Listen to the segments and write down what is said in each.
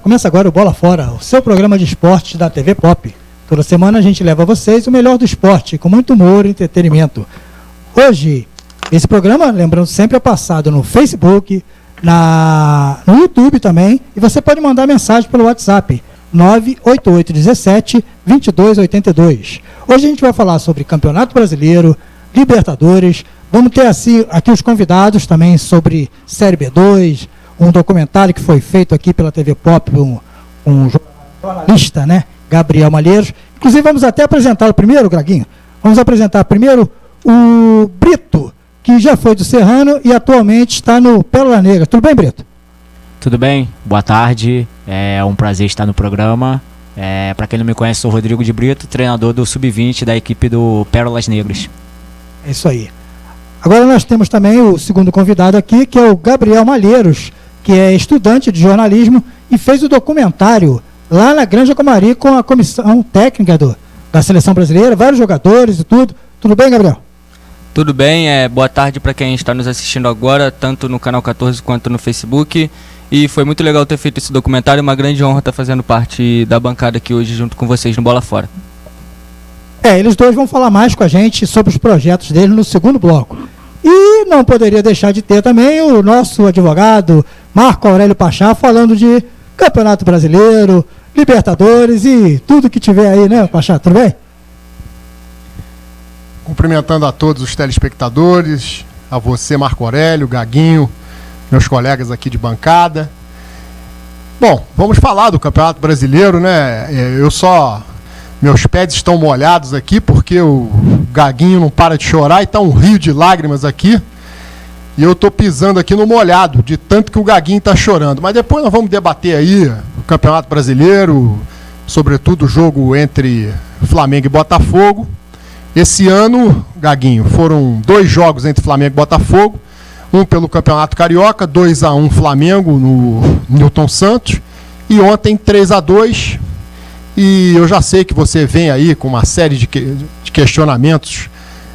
Começa agora o Bola Fora, o seu programa de esportes da TV Pop. Toda semana a gente leva a vocês o melhor do esporte, com muito humor e entretenimento. Hoje, esse programa, lembrando sempre, é passado no Facebook, no YouTube também, e você pode mandar mensagem pelo WhatsApp, 98817-2282. Hoje a gente vai falar sobre Campeonato Brasileiro, Libertadores, vamos ter aqui os convidados também sobre Série B2, um documentário que foi feito aqui pela TV Pop, um jornalista, né, Gabriel Malheiros. Inclusive vamos até apresentá-lo primeiro, Graguinho. Vamos apresentar primeiro o Brito, que já foi do Serrano e atualmente está no Pérola Negra. Tudo bem, Brito? Tudo bem, boa tarde, é um prazer estar no programa. Para quem não me conhece, sou Rodrigo de Brito, treinador do Sub-20 da equipe do Pérolas Negras. É isso aí. Agora nós temos também o segundo convidado aqui, que é o Gabriel Malheiros, que é estudante de jornalismo e fez o documentário lá na Granja Comari com a comissão técnica da Seleção Brasileira, vários jogadores e tudo. Tudo bem, Gabriel? Tudo bem, boa tarde para quem está nos assistindo agora, tanto no Canal 14 quanto no Facebook. E foi muito legal ter feito esse documentário, uma grande honra estar fazendo parte da bancada aqui hoje junto com vocês no Bola Fora. Eles dois vão falar mais com a gente sobre os projetos dele no segundo bloco. E não poderia deixar de ter também o nosso advogado Marco Aurélio Pachá falando de Campeonato Brasileiro, Libertadores e tudo que tiver aí, né, Pachá? Tudo bem? Cumprimentando a todos os telespectadores, a você, Marco Aurélio, Gaguinho, meus colegas aqui de bancada. Bom, vamos falar do Campeonato Brasileiro, né? Meus pés estão molhados aqui porque o Gaguinho não para de chorar e está um rio de lágrimas aqui. E eu estou pisando aqui no molhado, de tanto que o Gaguinho está chorando. Mas depois nós vamos debater aí o Campeonato Brasileiro, sobretudo o jogo entre Flamengo e Botafogo. Esse ano, Gaguinho, foram 2 jogos entre Flamengo e Botafogo. Um pelo Campeonato Carioca, 2-1 Flamengo no Newton Santos. E ontem 3-2. E eu já sei que você vem aí com uma série de questionamentos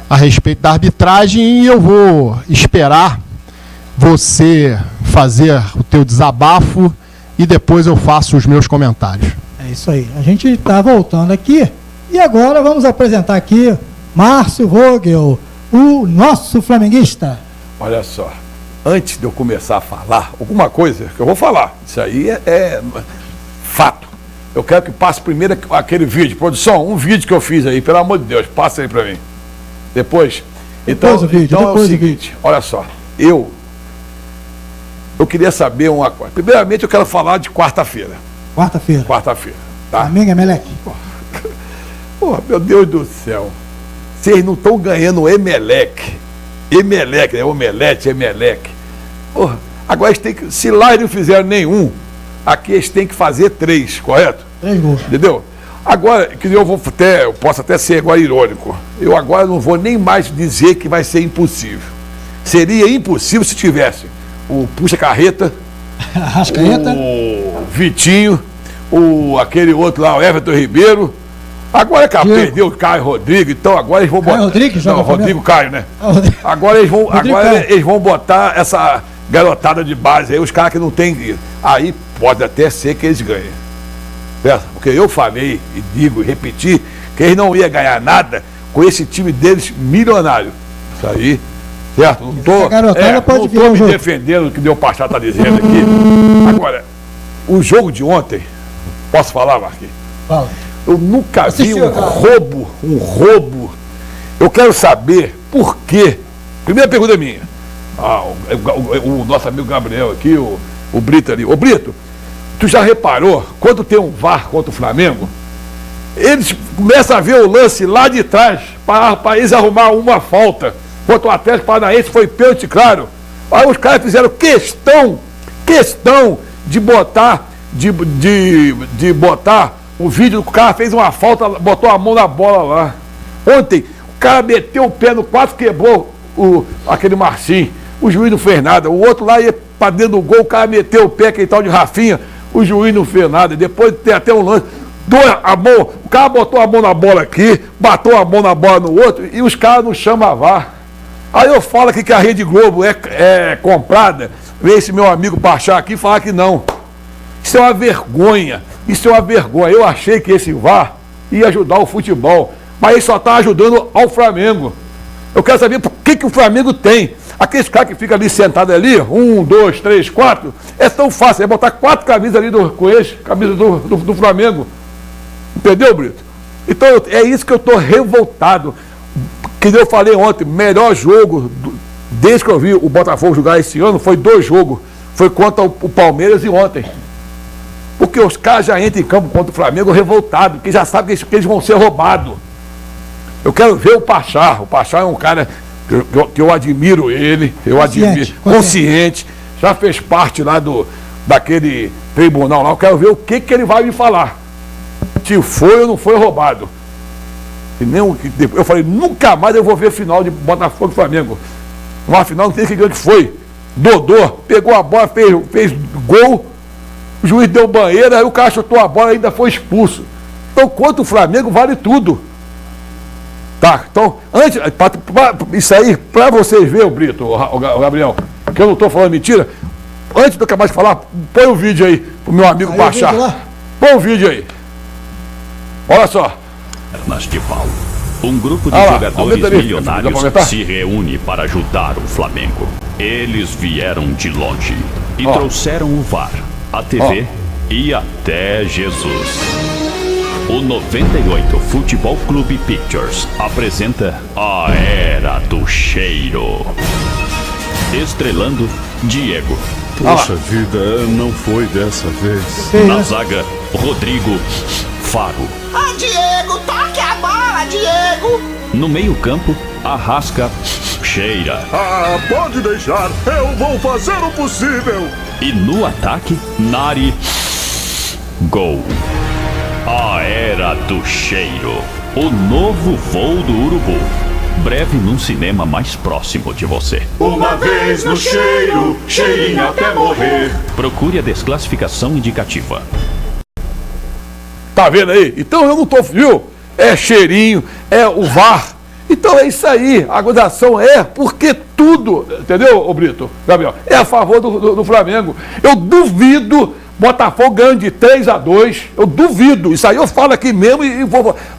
a respeito da arbitragem e eu vou esperar você fazer o teu desabafo e depois eu faço os meus comentários. É isso aí. A gente está voltando aqui e agora vamos apresentar aqui Márcio Vogel, o nosso flamenguista. Olha só, antes de eu começar a falar alguma coisa que eu vou falar, isso aí é fato. Eu quero que passe primeiro aquele vídeo. Produção, um vídeo que eu fiz aí, pelo amor de Deus, passa aí pra mim. Depois o vídeo, então depois é o seguinte, olha só, eu queria saber uma coisa. Primeiramente eu quero falar de quarta-feira. Quarta-feira, tá? Flamengo é Meleque. Porra, meu Deus do céu. Vocês não estão ganhando o Emelec, né? Omelete, Emelec. Porra, agora eles têm que, se lá eles não fizeram nenhum, aqui eles têm que fazer 3, correto? 3 gols. Entendeu? Agora, que eu posso até ser agora irônico, eu agora não vou nem mais dizer que vai ser impossível. Seria impossível se tivesse o Puxa Carreta, o Vitinho, aquele outro lá, o Everton Ribeiro. Agora é capaz, perdeu o Caio Rodrigo, então agora eles vão botar. Rodrigues, não, Rodrigo Caio, né? Agora eles vão botar essa garotada de base aí, os caras que não tem. Aí pode até ser que eles ganhem. Certo? Porque eu falei, e digo, e repeti, que eles não iam ganhar nada com esse time deles milionário. Isso aí, certo? Não estou me defendendo do que o Pachá está dizendo aqui. Agora, o jogo de ontem, posso falar, Marquinhos? Fala. Eu nunca vi um roubo. Eu quero saber por quê. Primeira pergunta é minha. O nosso amigo Gabriel aqui, o Brito ali. Ô Brito, tu já reparou, quando tem um VAR contra o Flamengo, eles começam a ver o lance lá de trás, para eles arrumar uma falta. Contra o Atlético Paranaense foi pênalti, claro. Aí os caras fizeram questão de botar o vídeo do cara, fez uma falta, botou a mão na bola lá. Ontem, o cara meteu o pé no quase quebrou aquele Marcinho. O juiz não fez nada. O outro lá ia para dentro do gol, o cara meteu o pé, aquele tal de Rafinha, o juiz não fez nada. Depois tem até um lance. O cara botou a mão na bola aqui, bateu a mão na bola no outro, e os caras não chamam a VAR. Aí eu falo aqui que a Rede Globo é comprada, vem esse meu amigo Pachá aqui falar que não. Isso é uma vergonha. Isso é uma vergonha. Eu achei que esse VAR ia ajudar o futebol, mas ele só está ajudando ao Flamengo. Eu quero saber por que o Flamengo tem. Aqueles caras que ficam ali sentados ali, 1, 2, 3, 4, é tão fácil, é botar 4 camisas ali com eles, camisa do Flamengo. Entendeu, Brito? Então é isso que eu estou revoltado. Que eu falei ontem, melhor jogo, desde que eu vi o Botafogo jogar esse ano, foi 2 jogos. Foi contra o Palmeiras e ontem. Porque os caras já entram em campo contra o Flamengo revoltados, porque já sabem que eles vão ser roubados. Eu quero ver o Pachá. O Pachá é um cara que eu admiro ele, consciente, já fez parte lá daquele tribunal lá. Eu quero ver o que ele vai me falar. Se foi ou não foi roubado. Eu falei, nunca mais eu vou ver final de Botafogo e Flamengo. Uma final não tem que ver o que foi. Dodô pegou a bola, fez gol, o juiz deu banheira, aí o cara chutou a bola e ainda foi expulso. Então, contra o Flamengo, vale tudo. Tá, então, antes, isso aí, para vocês verem, Brito, o Gabriel, que eu não estou falando mentira, antes de eu acabar de falar, põe o vídeo aí pro meu amigo baixar. Põe o vídeo aí. Olha só. De pau. Um grupo de jogadores milionários se reúne para ajudar o Flamengo. Eles vieram de longe e trouxeram o VAR, a TV e até Jesus. O 98 Futebol Clube Pictures apresenta A Era do Cheiro. Estrelando Diego. Poxa vida, não foi dessa vez. Na zaga, Rodrigo Faro. Diego, toque a bola, Diego! No meio-campo, Arrasca Cheira. Pode deixar, eu vou fazer o possível. E no ataque, Nari Gol. A Era do Cheiro. O novo voo do Urubu. Breve num cinema mais próximo de você. Uma vez no cheiro, cheirinho até morrer. Procure a desclassificação indicativa. Tá vendo aí? Então eu não tô, viu? É cheirinho, é o VAR. Então é isso aí. A acusação é porque tudo, entendeu, ô Brito, Gabriel? É a favor do Flamengo. Eu duvido Botafogo ganhando de 3-2. Eu duvido. Isso aí eu falo aqui mesmo e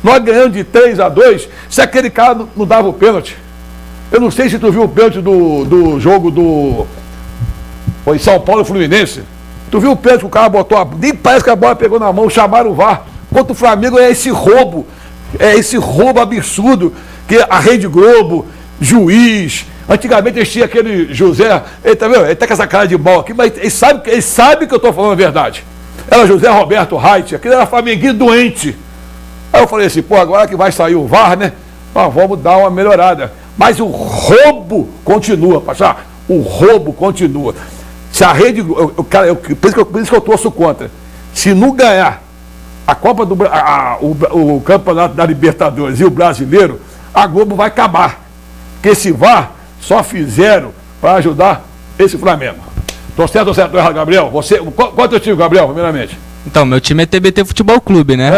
nós ganhando de 3-2 se aquele cara não dava o pênalti. Eu não sei se tu viu o pênalti do jogo foi São Paulo e Fluminense. Tu viu o pênalti que o cara botou? Nem parece que a bola pegou na mão, chamaram o VAR. Contra o Flamengo é esse roubo absurdo que a Rede Globo, juiz, antigamente eles tinham aquele José, ele tá vendo? Ele tá com essa cara de mal aqui, mas ele sabe que eu tô falando a verdade. Era José Roberto Reit, aquele era flamenguinho doente. Aí eu falei assim, agora que vai sair o VAR, né? Vamos dar uma melhorada. Mas o roubo continua, Pachá. O roubo continua. Se a Rede, por isso que eu torço contra. Se não ganhar a Copa o Campeonato da Libertadores e o Brasileiro, a Globo vai acabar. Porque esse VAR só fizeram para ajudar esse Flamengo. Tô certo ou certo, errado, Gabriel? Qual é o teu time, Gabriel, primeiramente? Então, meu time é TBT Futebol Clube, né?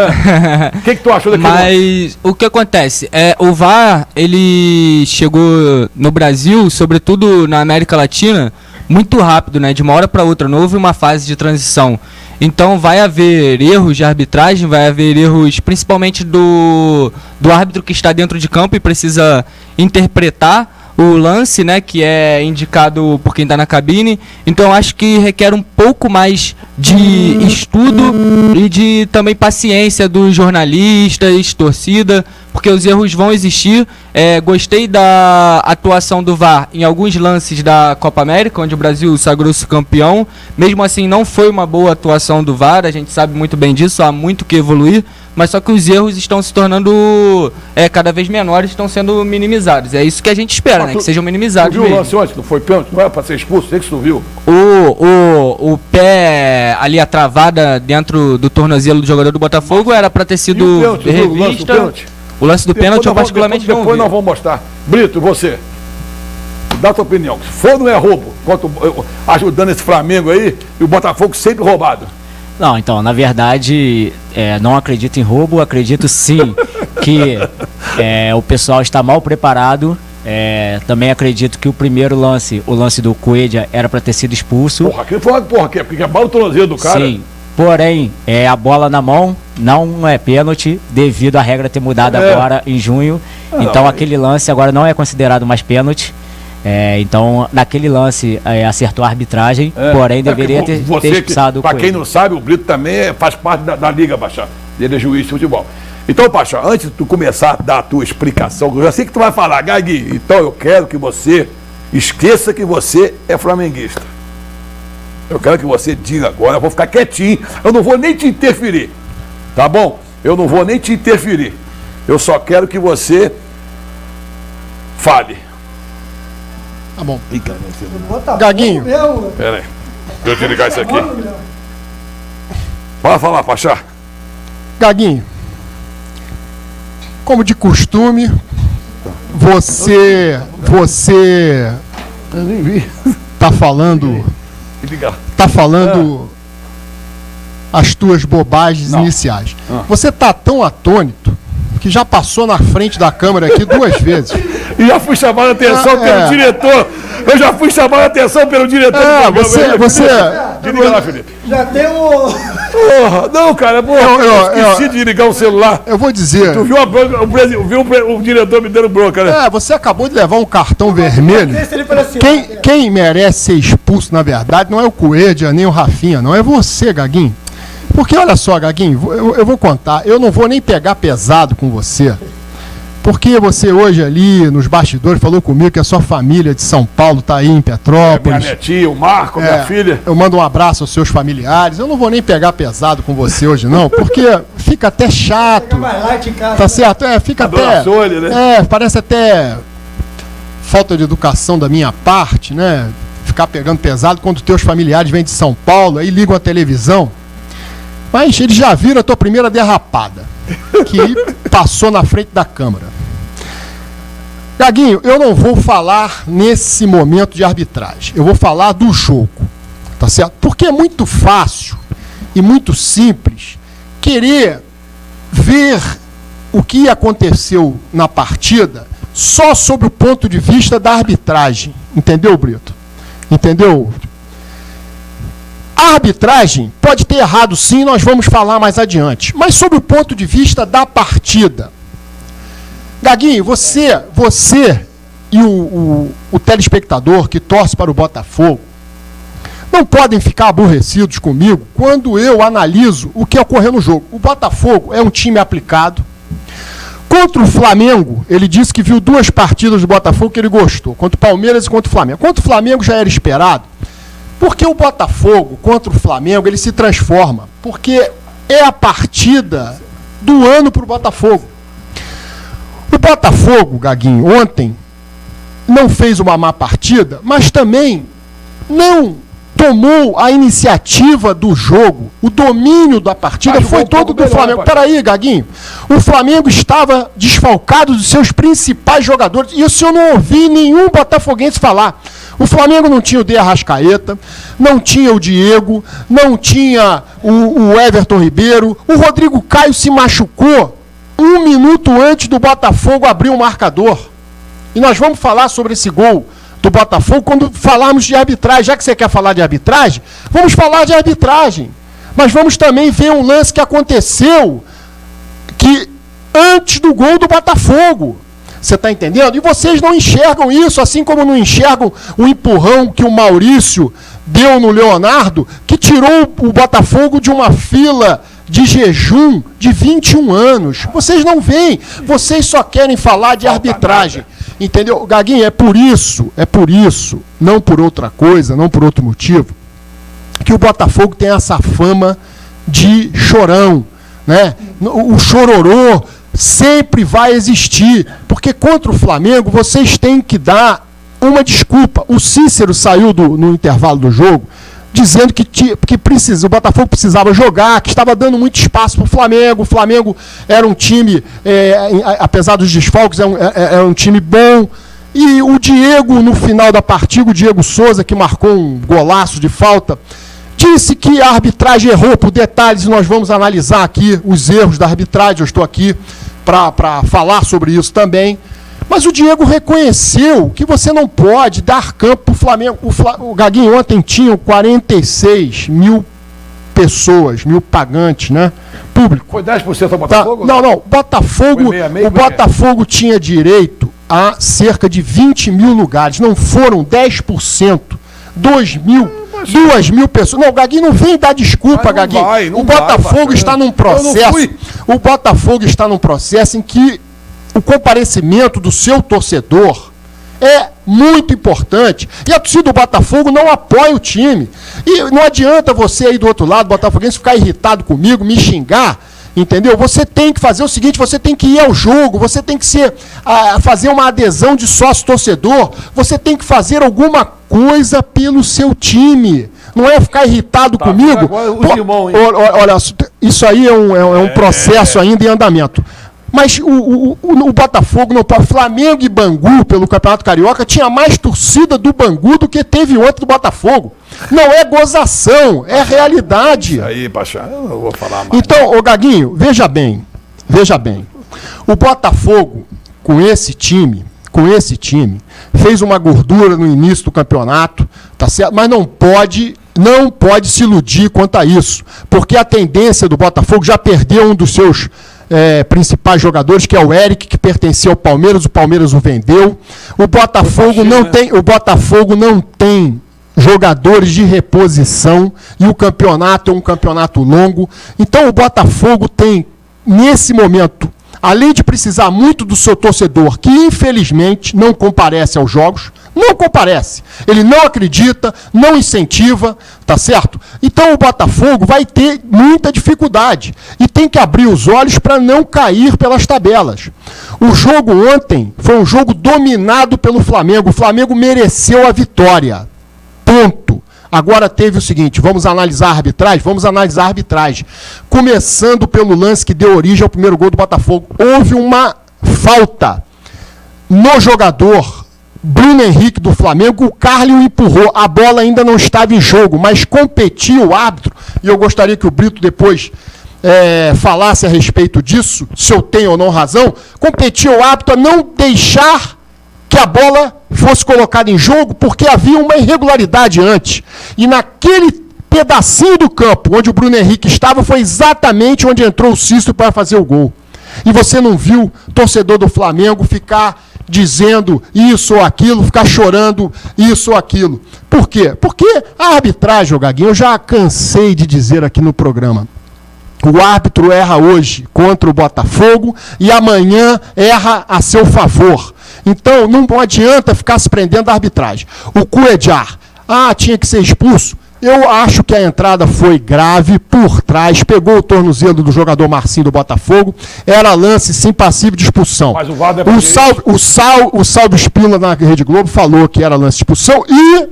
O que tu achou daquilo? Mas o que acontece? O VAR, ele chegou no Brasil, sobretudo na América Latina, muito rápido, né? De uma hora para outra, não houve uma fase de transição. Então vai haver erros de arbitragem, vai haver erros principalmente do árbitro que está dentro de campo e precisa interpretar o lance, né, que é indicado por quem está na cabine. Então acho que requer um pouco mais de estudo e de também paciência dos jornalistas, torcida, porque os erros vão existir. Gostei da atuação do VAR em alguns lances da Copa América, onde o Brasil sagrou-se campeão. Mesmo assim, não foi uma boa atuação do VAR, a gente sabe muito bem disso, há muito que evoluir, mas só que os erros estão se tornando cada vez menores, estão sendo minimizados. É isso que a gente espera, né? Que sejam minimizados. Tu viu o lance ontem? Não foi pênalti? Não era para ser expulso? Sei que tu viu. O pé ali, a travada dentro do tornozelo do jogador do Botafogo era para ter sido revista. O lance do pênalti eu particularmente não vi. Depois nós vamos mostrar. Brito, você, dá a tua opinião. Se for, não é roubo, ajudando esse Flamengo aí, e o Botafogo sempre roubado. Não, então, na verdade, não acredito em roubo, acredito sim que o pessoal está mal preparado. Também acredito que o primeiro lance, o lance do Coelho, era para ter sido expulso. Porque é bala o tornozelo do cara. Sim, porém, a bola na mão não é pênalti, devido à regra ter mudado agora em junho. Então aquele lance agora não é considerado mais pênalti. Então, naquele lance, acertou a arbitragem, porém deveria ter expulsado o Coelho. Para quem não sabe, o Brito também faz parte da Liga, Pachá. Ele é juiz de futebol. Então, Pachá, antes de tu começar a dar a tua explicação, eu já sei que tu vai falar, Gagui, então eu quero que você esqueça que você é flamenguista. Eu quero que você diga agora, eu vou ficar quietinho, eu não vou nem te interferir, tá bom? Eu não vou nem te interferir. Eu só quero que você fale. Tá bom. Gaguinho. Pera aí. Deixa eu desligar isso aqui. Pode falar, Pachá. Gaguinho, como de costume, você eu nem vi. tá falando as tuas bobagens iniciais. Você tá tão atônito que já passou na frente da câmera aqui 2 vezes. E já fui chamado a atenção pelo diretor. Eu já fui chamado a atenção pelo diretor do programa. Desliga lá, Felipe. Já tem o... Não, cara, eu esqueci de ligar o celular. Eu vou dizer... Tu viu o diretor me dando bronca, né? Você acabou de levar um cartão vermelho. Quem merece ser expulso, na verdade, não é o Coelho, nem o Rafinha, não. É você, Gaguinho. Porque, olha só, Gaguinho, eu vou contar. Eu não vou nem pegar pesado com você. Porque você hoje ali, nos bastidores, falou comigo que a sua família de São Paulo está aí em Petrópolis. Minha netinha, o Marco, minha filha. Eu mando um abraço aos seus familiares. Eu não vou nem pegar pesado com você hoje, não, porque fica até chato. Tá certo? Fica até... parece até falta de educação da minha parte, né? Ficar pegando pesado quando teus familiares vêm de São Paulo, aí ligam a televisão. Mas eles já viram a tua primeira derrapada, que passou na frente da câmera. Gaguinho, eu não vou falar nesse momento de arbitragem. Eu vou falar do jogo, tá certo? Porque é muito fácil e muito simples querer ver o que aconteceu na partida só sob o ponto de vista da arbitragem. Entendeu, Brito? Entendeu? A arbitragem pode ter errado sim, nós vamos falar mais adiante. Mas sob o ponto de vista da partida. Gaguinho, você e o telespectador que torce para o Botafogo não podem ficar aborrecidos comigo quando eu analiso o que ocorreu no jogo. O Botafogo é um time aplicado. Contra o Flamengo, ele disse que viu 2 partidas do Botafogo que ele gostou. Contra o Palmeiras e contra o Flamengo. Contra o Flamengo já era esperado. Porque o Botafogo, contra o Flamengo, ele se transforma. Porque é a partida do ano para o Botafogo. O Botafogo, Gaguinho, ontem não fez uma má partida, mas também não tomou a iniciativa do jogo. O domínio da partida foi todo do Flamengo. Peraí, Gaguinho. O Flamengo estava desfalcado dos seus principais jogadores. Isso eu não ouvi nenhum botafoguense falar. O Flamengo não tinha o De Arrascaeta, não tinha o Diego, não tinha o Everton Ribeiro. O Rodrigo Caio se machucou 1 minuto antes do Botafogo abrir o marcador. E nós vamos falar sobre esse gol do Botafogo quando falarmos de arbitragem. Já que você quer falar de arbitragem, vamos falar de arbitragem. Mas vamos também ver um lance que aconteceu antes do gol do Botafogo. Você está entendendo? E vocês não enxergam isso, assim como não enxergam o empurrão que o Maurício deu no Leonardo, que tirou o Botafogo de uma fila de jejum de 21 anos. Vocês não veem, vocês só querem falar de arbitragem. Entendeu? Gaguinho, é por isso, não por outra coisa, não por outro motivo, que o Botafogo tem essa fama de chorão, né? O chororô sempre vai existir, porque contra o Flamengo vocês têm que dar uma desculpa. O Cícero saiu no intervalo do jogo dizendo que o Botafogo precisava jogar, que estava dando muito espaço para o Flamengo. O Flamengo era um time, apesar dos desfalques, era um time bom. E o Diego, no final da partida, o Diego Souza, que marcou um golaço de falta, disse que a arbitragem errou. Por detalhes, nós vamos analisar aqui os erros da arbitragem. Eu estou aqui para falar sobre isso também. Mas o Diego reconheceu que você não pode dar campo para o Flamengo. O Gaguinho ontem tinha 46 mil pessoas, 1.000 pagantes, né? Público. Foi 10% do Botafogo? Não. O Botafogo tinha direito a cerca de 20 mil lugares. Não foram 10%. 2.000 pessoas. Não, o Gaguinho não vem dar desculpa, Gaguinho. O Botafogo está num processo. O Botafogo está num processo em que o comparecimento do seu torcedor é muito importante. E a torcida do Botafogo não apoia o time. E não adianta você aí do outro lado, botafoguense, ficar irritado comigo, me xingar, entendeu? Você tem que fazer o seguinte, você tem que ir ao jogo, você tem que fazer uma adesão de sócio-torcedor, você tem que fazer alguma coisa pelo seu time. Não é ficar irritado comigo. Olha, isso aí é um processo ainda em andamento. Mas o Botafogo não pode. Flamengo e Bangu, pelo Campeonato Carioca, tinha mais torcida do Bangu do que teve ontem do Botafogo. Não é gozação, é realidade. Isso aí, Paixão, eu não vou falar mais. Então, ô Gaguinho, veja bem. O Botafogo, com esse time, fez uma gordura no início do campeonato, tá certo? Mas não pode se iludir quanto a isso, porque a tendência do Botafogo já perdeu um dos seus principais jogadores, que é o Eric, que pertencia ao Palmeiras, o Palmeiras o vendeu. O Botafogo não tem jogadores de reposição e o campeonato é um campeonato longo. Então o Botafogo tem, nesse momento, além de precisar muito do seu torcedor, que infelizmente não comparece aos jogos, não comparece. Ele não acredita, não incentiva, tá certo? Então o Botafogo vai ter muita dificuldade e tem que abrir os olhos para não cair pelas tabelas. O jogo ontem foi um jogo dominado pelo Flamengo. O Flamengo mereceu a vitória. Ponto. Agora teve o seguinte, vamos analisar a arbitragem? Vamos analisar a arbitragem. Começando pelo lance que deu origem ao primeiro gol do Botafogo. Houve uma falta no jogador Bruno Henrique do Flamengo, o Carly o empurrou, a bola ainda não estava em jogo, mas competia o árbitro, e eu gostaria que o Brito depois falasse a respeito disso, se eu tenho ou não razão, competia o árbitro a não deixar que a bola fosse colocada em jogo, porque havia uma irregularidade antes, e naquele pedacinho do campo onde o Bruno Henrique estava, foi exatamente onde entrou o Cícero para fazer o gol. E você não viu torcedor do Flamengo ficar dizendo isso ou aquilo, ficar chorando isso ou aquilo. Por quê? Porque a arbitragem, Gaguinho, eu já cansei de dizer aqui no programa. O árbitro erra hoje contra o Botafogo e amanhã erra a seu favor. Então, não adianta ficar se prendendo à arbitragem. O Cuejar, tinha que ser expulso. Eu acho que a entrada foi grave, por trás, pegou o tornozelo do jogador Marcinho do Botafogo, era lance sim passivo de expulsão. Mas o VAR o Salvo Espina na Rede Globo falou que era lance de expulsão e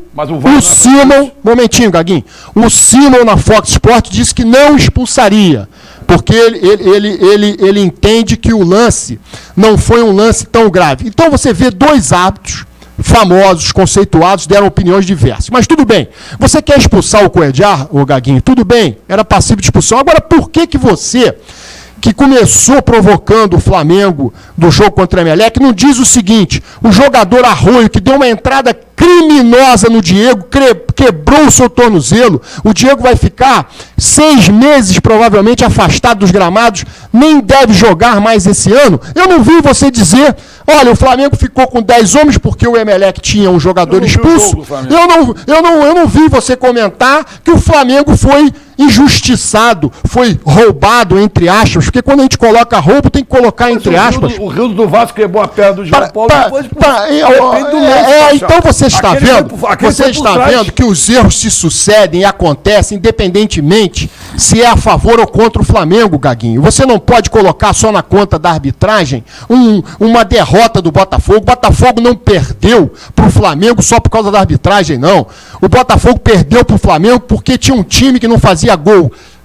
o Simon, momentinho, Gaguinho, o Simon na Fox Sport disse que não expulsaria, porque ele entende que o lance não foi um lance tão grave. Então você vê dois árbitros famosos, conceituados, deram opiniões diversas. Mas tudo bem. Você quer expulsar o Cuejar, ô Gaguinho? Tudo bem. Era passivo de expulsão. Agora, por que você, que começou provocando o Flamengo do jogo contra o Emelec, não diz o seguinte, o jogador Arroio, que deu uma entrada criminosa no Diego, quebrou o seu tornozelo, o Diego vai ficar 6 meses provavelmente afastado dos gramados, nem deve jogar mais esse ano. Eu não vi você dizer, olha, o Flamengo ficou com 10 homens porque o Emelec tinha um jogador expulso. Eu não vi você comentar que o Flamengo foi injustiçado, foi roubado, entre aspas, porque quando a gente coloca roubo, tem que colocar entre aspas. O Rio do Vasco quebrou a perna do João Paulo depois. Então você está vendo que os erros se sucedem e acontecem independentemente se é a favor ou contra o Flamengo, Gaguinho. Você não pode colocar só na conta da arbitragem uma derrota do Botafogo. O Botafogo não perdeu para o Flamengo só por causa da arbitragem, não. O Botafogo perdeu para o Flamengo porque tinha um time que não fazia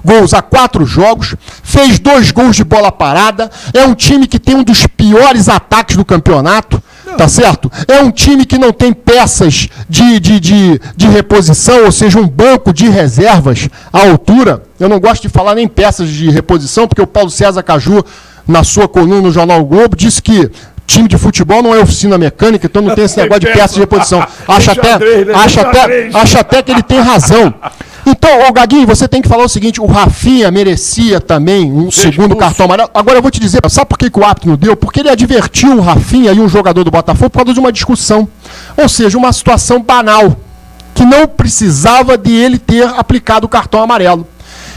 gols a 4 jogos, fez 2 gols de bola parada, é um time que tem um dos piores ataques do campeonato, tá certo? É um time que não tem peças de reposição, ou seja, um banco de reservas à altura. Eu não gosto de falar nem peças de reposição, porque o Paulo César Caju, na sua coluna no Jornal o Globo, disse que time de futebol não é oficina mecânica, então não tem esse negócio de peças de reposição. Acho até que ele tem razão. Então, Gaguinho, você tem que falar o seguinte, o Rafinha merecia também um segundo cartão amarelo. Agora eu vou te dizer, sabe por que o árbitro não deu? Porque ele advertiu o Rafinha e um jogador do Botafogo por causa de uma discussão. Ou seja, uma situação banal, que não precisava de ele ter aplicado o cartão amarelo.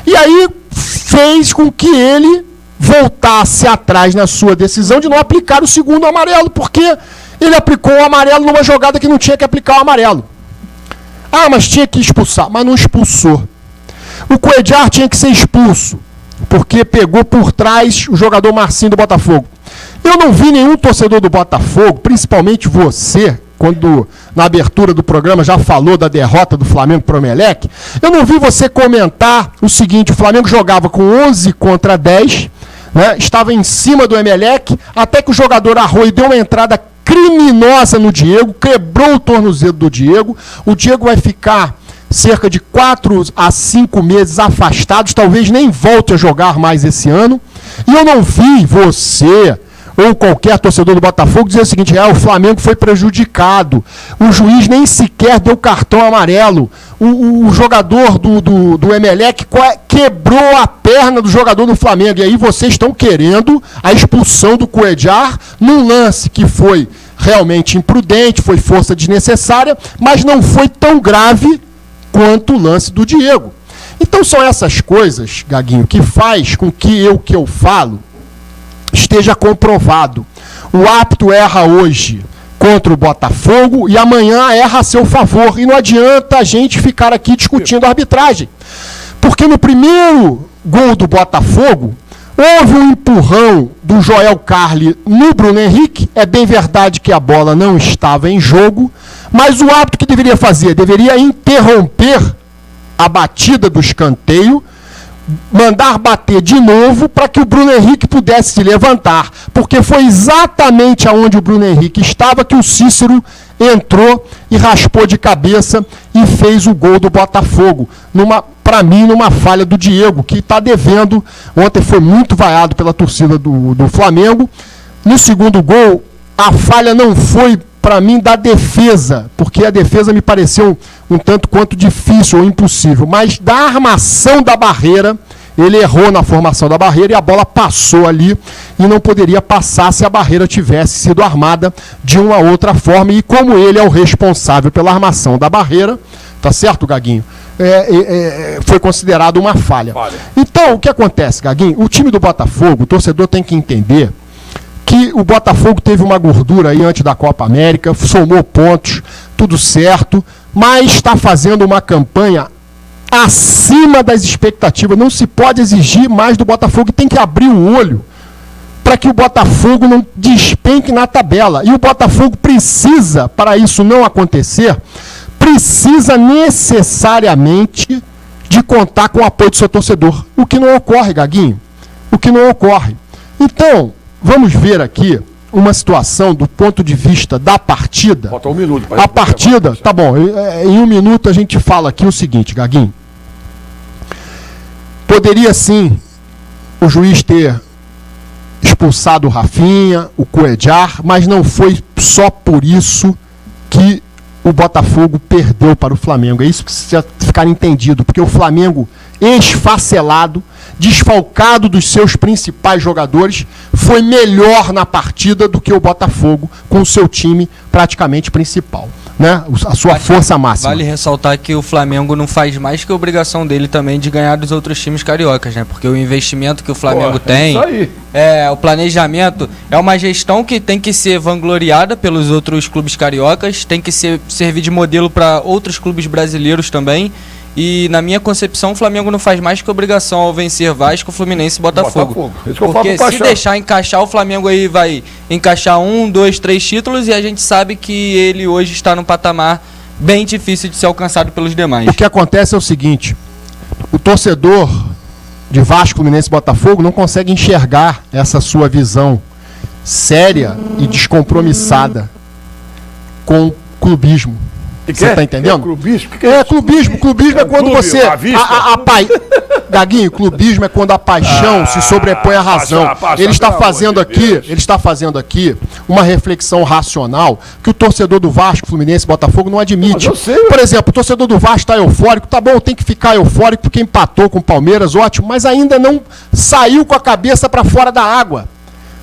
E aí fez com que ele voltasse atrás na sua decisão de não aplicar o segundo amarelo, porque ele aplicou o amarelo numa jogada que não tinha que aplicar o amarelo. Ah, mas tinha que expulsar, mas não expulsou. O Cuéllar tinha que ser expulso, porque pegou por trás o jogador Marcinho do Botafogo. Eu não vi nenhum torcedor do Botafogo, principalmente você, quando na abertura do programa já falou da derrota do Flamengo para o Emelec, eu não vi você comentar o seguinte: o Flamengo jogava com 11 contra 10, né, estava em cima do Emelec, até que o jogador Arroio deu uma entrada criminosa no Diego, quebrou o tornozelo do Diego. O Diego vai ficar cerca de 4 a 5 meses afastados, talvez nem volte a jogar mais esse ano. E eu não vi você ou qualquer torcedor do Botafogo dizer o seguinte: o Flamengo foi prejudicado, o juiz nem sequer deu cartão amarelo, o jogador do Emelec quebrou a perna do jogador do Flamengo, e aí vocês estão querendo a expulsão do Cuéllar num lance que foi realmente imprudente, foi força desnecessária, mas não foi tão grave quanto o lance do Diego. Então são essas coisas, Gaguinho, que faz com que o que eu falo esteja comprovado. O árbitro erra hoje contra o Botafogo e amanhã erra a seu favor. E não adianta a gente ficar aqui discutindo a arbitragem. Porque no primeiro gol do Botafogo, houve um empurrão do Joel Carli no Bruno Henrique. É bem verdade que a bola não estava em jogo, mas o árbitro que deveria fazer? Deveria interromper a batida do escanteio, mandar bater de novo para que o Bruno Henrique pudesse se levantar, porque foi exatamente aonde o Bruno Henrique estava que o Cícero entrou e raspou de cabeça e fez o gol do Botafogo, para mim, numa falha do Diego, que está devendo. Ontem foi muito vaiado pela torcida do Flamengo. No segundo gol, a falha não foi, para mim, da defesa, porque a defesa me pareceu um tanto quanto difícil ou impossível, mas da armação da barreira, ele errou na formação da barreira e a bola passou ali e não poderia passar se a barreira tivesse sido armada de uma outra forma, e como ele é o responsável pela armação da barreira, tá certo, Gaguinho? Foi considerado uma falha. Então, o que acontece, Gaguinho? O time do Botafogo, o torcedor tem que entender que o Botafogo teve uma gordura aí antes da Copa América, somou pontos, tudo certo, mas está fazendo uma campanha acima das expectativas. Não se pode exigir mais do Botafogo, tem que abrir o olho para que o Botafogo não despenque na tabela. E o Botafogo precisa, para isso não acontecer, precisa necessariamente de contar com o apoio do seu torcedor. O que não ocorre, Gaguinho. O que não ocorre. Então, vamos ver aqui uma situação do ponto de vista da partida. Falta um minuto. A partida, tá bom, em um minuto a gente fala aqui o seguinte, Gaguinho. Poderia sim o juiz ter expulsado o Rafinha, o Cuéllar, mas não foi só por isso que o Botafogo perdeu para o Flamengo. É isso que precisa ficar entendido, porque o Flamengo, esfacelado, desfalcado dos seus principais jogadores, foi melhor na partida do que o Botafogo com o seu time praticamente principal, né? A sua força máxima. Vale ressaltar que o Flamengo não faz mais que a obrigação dele também de ganhar dos outros times cariocas, né? Porque o investimento que o Flamengo tem, isso aí. O planejamento, é uma gestão que tem que ser vangloriada pelos outros clubes cariocas, tem que servir de modelo para outros clubes brasileiros também. E, na minha concepção, o Flamengo não faz mais que obrigação ao vencer Vasco, Fluminense e Botafogo. Porque se deixar encaixar, o Flamengo aí vai encaixar 1, 2, 3 títulos, e a gente sabe que ele hoje está num patamar bem difícil de ser alcançado pelos demais. O que acontece é o seguinte: o torcedor de Vasco, Fluminense e Botafogo não consegue enxergar essa sua visão séria e descompromissada com o clubismo. Você está entendendo? Clubismo? Clubismo é quando você... Gaguinho, clubismo é quando a paixão se sobrepõe à razão. Ele está fazendo aqui uma reflexão racional que o torcedor do Vasco, Fluminense, Botafogo não admite. Por exemplo, o torcedor do Vasco está eufórico, tá bom, tem que ficar eufórico porque empatou com o Palmeiras, ótimo, mas ainda não saiu com a cabeça para fora da água.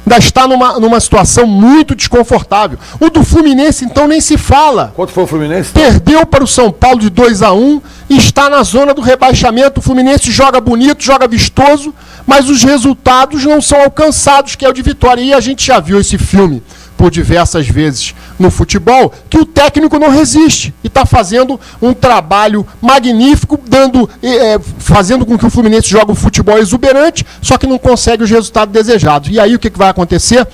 Ainda está numa situação muito desconfortável. O do Fluminense, então, nem se fala. Quanto foi o Fluminense? Perdeu para o São Paulo de 2-1 e está na zona do rebaixamento. O Fluminense joga bonito, joga vistoso, mas os resultados não são alcançados, que é o de Vitória. E a gente já viu esse filme por diversas vezes no futebol, que o técnico não resiste e está fazendo um trabalho magnífico, fazendo com que o Fluminense jogue um futebol exuberante, só que não consegue os resultados desejados. E aí o que vai acontecer?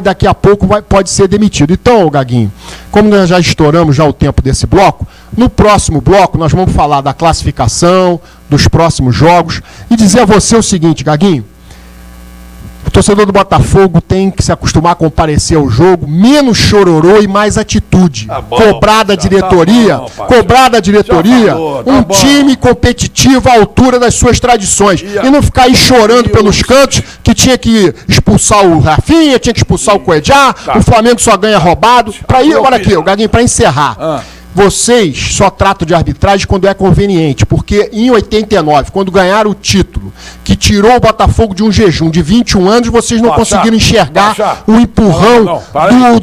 Daqui a pouco pode ser demitido. Então, Gaguinho, como nós já estouramos o tempo desse bloco, no próximo bloco nós vamos falar da classificação, dos próximos jogos, e dizer a você o seguinte, Gaguinho: o torcedor do Botafogo tem que se acostumar a comparecer ao jogo, menos chororô e mais atitude. Cobrar da diretoria, time competitivo à altura das suas tradições. E não ficar aí chorando pelos cantos, que tinha que expulsar o Rafinha, tinha que expulsar o Cuejá, o Flamengo só ganha roubado. Olha aqui, Gaguinho, para encerrar. Vocês só tratam de arbitragem quando é conveniente, porque em 89, quando ganharam o título, que tirou o Botafogo de um jejum de 21 anos, vocês não conseguiram enxergar o empurrão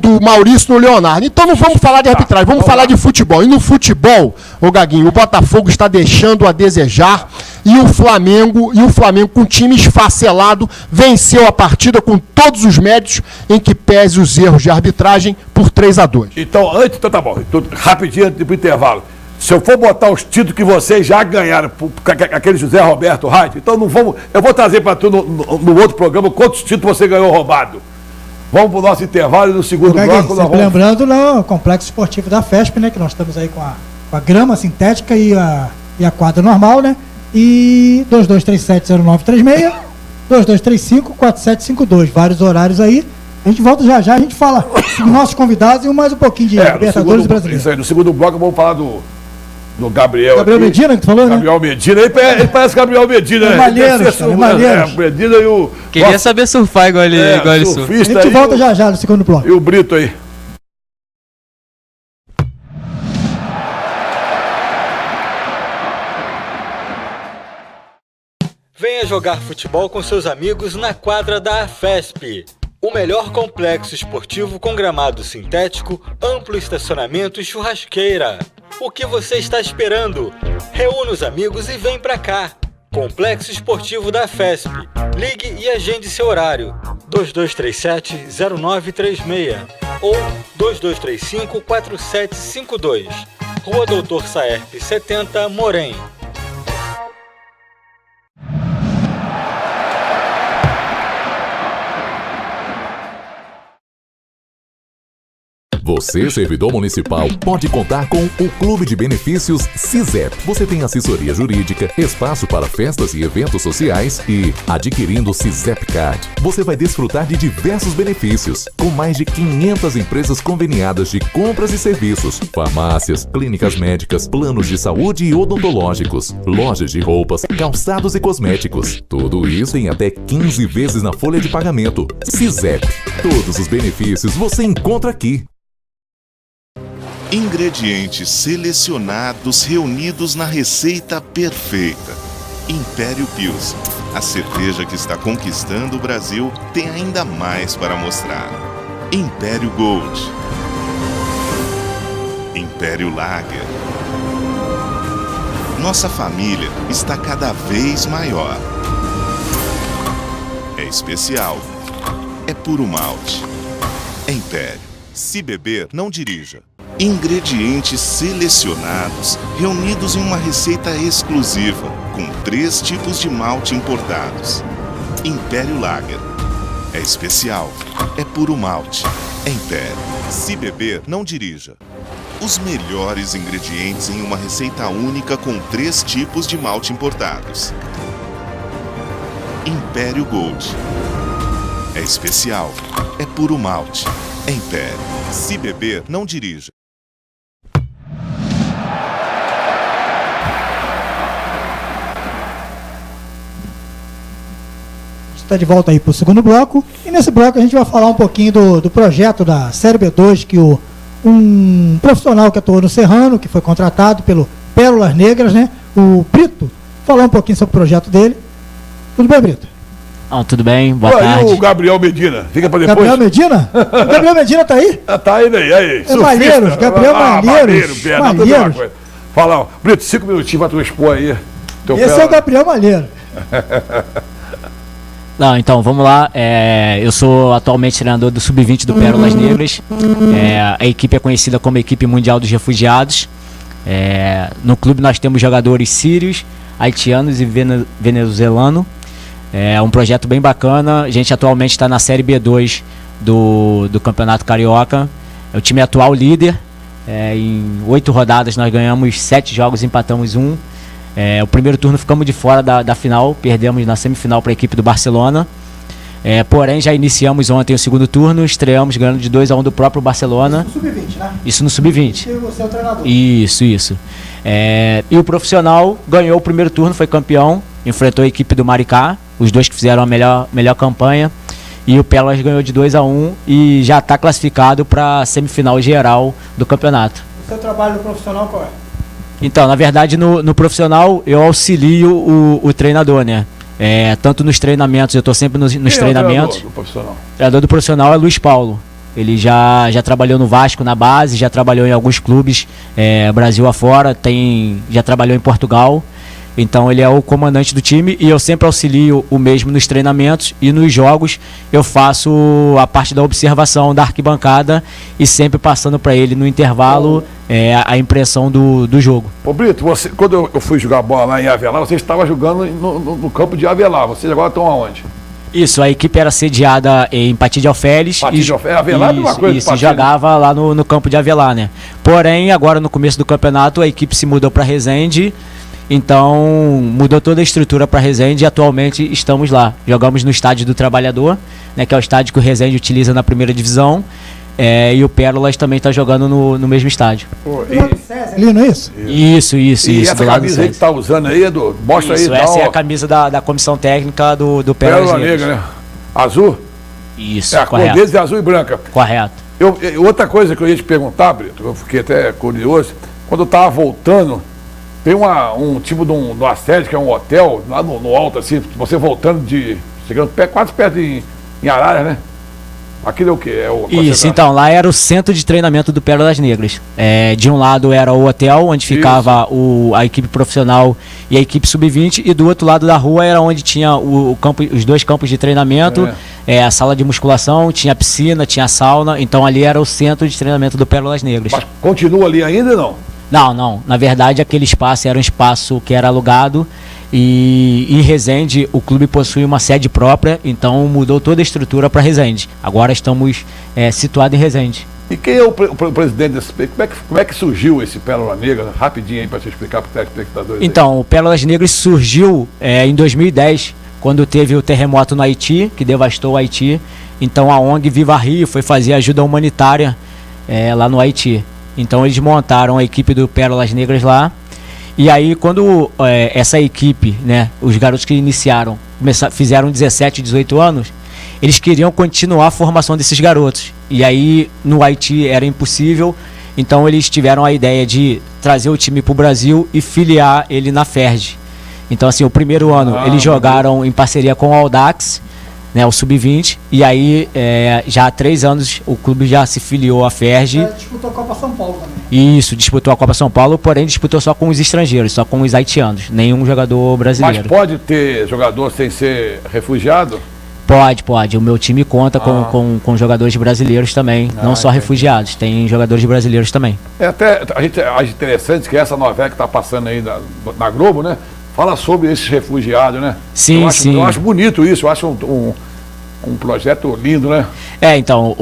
do Maurício no Leonardo. Então não vamos falar de arbitragem, vamos falar de futebol. E no futebol, Gaguinho, o Botafogo está deixando a desejar, e o Flamengo com um time esfacelado, venceu a partida com todos os méritos, em que pese os erros de arbitragem, por 3-2. Então tá bom. Então, rapidinho antes do intervalo. Se eu for botar os títulos que vocês já ganharam, aquele José Roberto Reit, então não vamos. Eu vou trazer para tu no outro programa quantos títulos você ganhou roubado. Vamos para o nosso intervalo e no segundo bloco. Lembrando no complexo esportivo da FESP, né? Que nós estamos aí com a grama sintética e a quadra normal, né? E 2237-0936, 2235-4752, vários horários aí. A gente volta já, a gente fala dos nossos convidados e mais um pouquinho de Libertadores brasileiros. Isso aí, no segundo bloco vamos falar do Gabriel. Gabriel aqui. Medina, que tu falou, Gabriel Medina, ele parece Gabriel Medina, né? Medina e o... Queria saber surfar igual ele surfa. A gente volta já no segundo bloco. E o Brito aí. Venha jogar futebol com seus amigos na quadra da AFESP. O melhor complexo esportivo com gramado sintético, amplo estacionamento e churrasqueira. O que você está esperando? Reúna os amigos e vem pra cá. Complexo Esportivo da AFESP. Ligue e agende seu horário. 2237-0936 ou 2235-4752. Rua Doutor Saerp 70, Morém. Você, servidor municipal, pode contar com o Clube de Benefícios CISEP. Você tem assessoria jurídica, espaço para festas e eventos sociais e, adquirindo o CISEP Card, você vai desfrutar de diversos benefícios, com mais de 500 empresas conveniadas de compras e serviços, farmácias, clínicas médicas, planos de saúde e odontológicos, lojas de roupas, calçados e cosméticos. Tudo isso em até 15 vezes na folha de pagamento. CISEP. Todos os benefícios você encontra aqui. Ingredientes selecionados reunidos na receita perfeita. Império Pils, a cerveja que está conquistando o Brasil, tem ainda mais para mostrar. Império Gold. Império Lager. Nossa família está cada vez maior. É especial. É puro malte. É Império. Se beber, não dirija. Ingredientes selecionados, reunidos em uma receita exclusiva, com 3 tipos de malte importados. Império Lager. É especial. É puro malte. É Império. Se beber, não dirija. Os melhores ingredientes em uma receita única com 3 tipos de malte importados. Império Gold. É especial. É puro malte. É Império. Se beber, não dirija. está de volta aí para o segundo bloco. E nesse bloco a gente vai falar um pouquinho do projeto da Série B2, que um profissional que atuou no Serrano, que foi contratado pelo Pérolas Negras, né? O Brito, falar um pouquinho sobre o projeto dele. Tudo bem, Brito? Tudo bem, boa tarde. E o Gabriel Medina? Fica para depois. Gabriel Medina? O Gabriel Medina tá aí? Tá aí, aí. É Malheiros, Gabriel Malheiros. Malheiros. Fala, Brito, 5 minutinhos para tu expor aí. Esse é o Gabriel Malheiro. Não, então, vamos lá. Eu sou atualmente treinador do Sub-20 do Pérolas Negras. A equipe é conhecida como Equipe Mundial dos Refugiados. No clube nós temos jogadores sírios, haitianos e venezuelanos. É um projeto bem bacana. A gente atualmente está na Série B2 do Campeonato Carioca. É o time atual líder. Em 8 rodadas nós ganhamos 7 jogos e empatamos 1. O primeiro turno ficamos de fora da final, perdemos na semifinal para a equipe do Barcelona. Porém, já iniciamos ontem o segundo turno, estreamos ganhando de 2-1 do próprio Barcelona. Isso no Sub-20, né? Isso no Sub-20. E você é o treinador. Isso. E o profissional ganhou o primeiro turno, foi campeão, enfrentou a equipe do Maricá, os dois que fizeram a melhor campanha. E o Pérolas ganhou de 2-1 e já está classificado para a semifinal geral do campeonato. O seu trabalho no profissional qual é? Então, na verdade, no profissional eu auxilio o treinador, né? Tanto nos treinamentos, eu estou sempre nos treinamentos. O treinador do profissional é Luiz Paulo. Ele já trabalhou no Vasco na base, já trabalhou em alguns clubes Brasil afora, já trabalhou em Portugal. Então ele é o comandante do time e eu sempre auxilio o mesmo nos treinamentos, e nos jogos eu faço a parte da observação da arquibancada e sempre passando para ele no intervalo a impressão do jogo. Ô Brito, quando eu fui jogar bola lá em Avelar, você estava jogando no campo de Avelar. Vocês agora estão aonde? Isso, a equipe era sediada em Pati de Alferes. Avelar é uma coisa. Isso, jogava lá no campo de Avelar, né? Porém, agora no começo do campeonato a equipe se mudou para Resende. Então mudou toda a estrutura para Resende e atualmente estamos lá. Jogamos no Estádio do Trabalhador, né, que é o estádio que o Resende utiliza na primeira divisão. E o Pérolas também está jogando no mesmo estádio. Ali, não é isso? Isso. E essa camisa aí que está usando aí, Edu? Mostra isso, aí. Essa é a camisa da comissão técnica do Pérolas Negra, né? Azul? Isso, a cor deles é azul e branca. Correto. Outra coisa que eu ia te perguntar, Brito, eu fiquei até curioso, quando eu estava voltando, tem um tipo de uma sede, que é um hotel, lá no alto, assim, você voltando chegando quase perto em Araras, né? Aquilo é o quê? Isso, então, lá era o centro de treinamento do Pérolas Negras. De um lado era o hotel, onde ficava a equipe profissional e a equipe sub-20, e do outro lado da rua era onde tinha os 2 campos de treinamento, a sala de musculação, tinha piscina, tinha sauna, então ali era o centro de treinamento do Pérolas Negras. Mas continua ali ainda ou não? Não. Na verdade, aquele espaço era um espaço que era alugado, e em Resende o clube possui uma sede própria, então mudou toda a estrutura para Resende. Agora estamos situados em Resende. E quem é o presidente desse? Como é que surgiu esse Pérola Negra? Rapidinho aí para você explicar para os telespectadores. Então, o Pérolas Negras surgiu em 2010, quando teve o terremoto no Haiti, que devastou o Haiti. Então a ONG Viva Rio foi fazer ajuda humanitária lá no Haiti. Então eles montaram a equipe do Pérolas Negras lá. E aí quando essa equipe, né, os garotos que iniciaram, fizeram 17, 18 anos, eles queriam continuar a formação desses garotos. E aí no Haiti era impossível, então eles tiveram a ideia de trazer o time para o Brasil e filiar ele na FERJ. Então assim, o primeiro ano eles jogaram em parceria com o Audax, né, o Sub-20, e aí já há 3 anos o clube já se filiou à FERJ. Disputou a Copa São Paulo também. Isso, disputou a Copa São Paulo, porém disputou só com os estrangeiros, só com os haitianos, nenhum jogador brasileiro. Mas pode ter jogador sem ser refugiado? Pode. O meu time conta com jogadores brasileiros também, não só refugiados, tem jogadores brasileiros também. Até a gente acha interessante que essa novela que está passando aí na Globo, né? Fala sobre esses refugiados, né? Sim. Eu acho bonito isso, eu acho um projeto lindo, né? Então,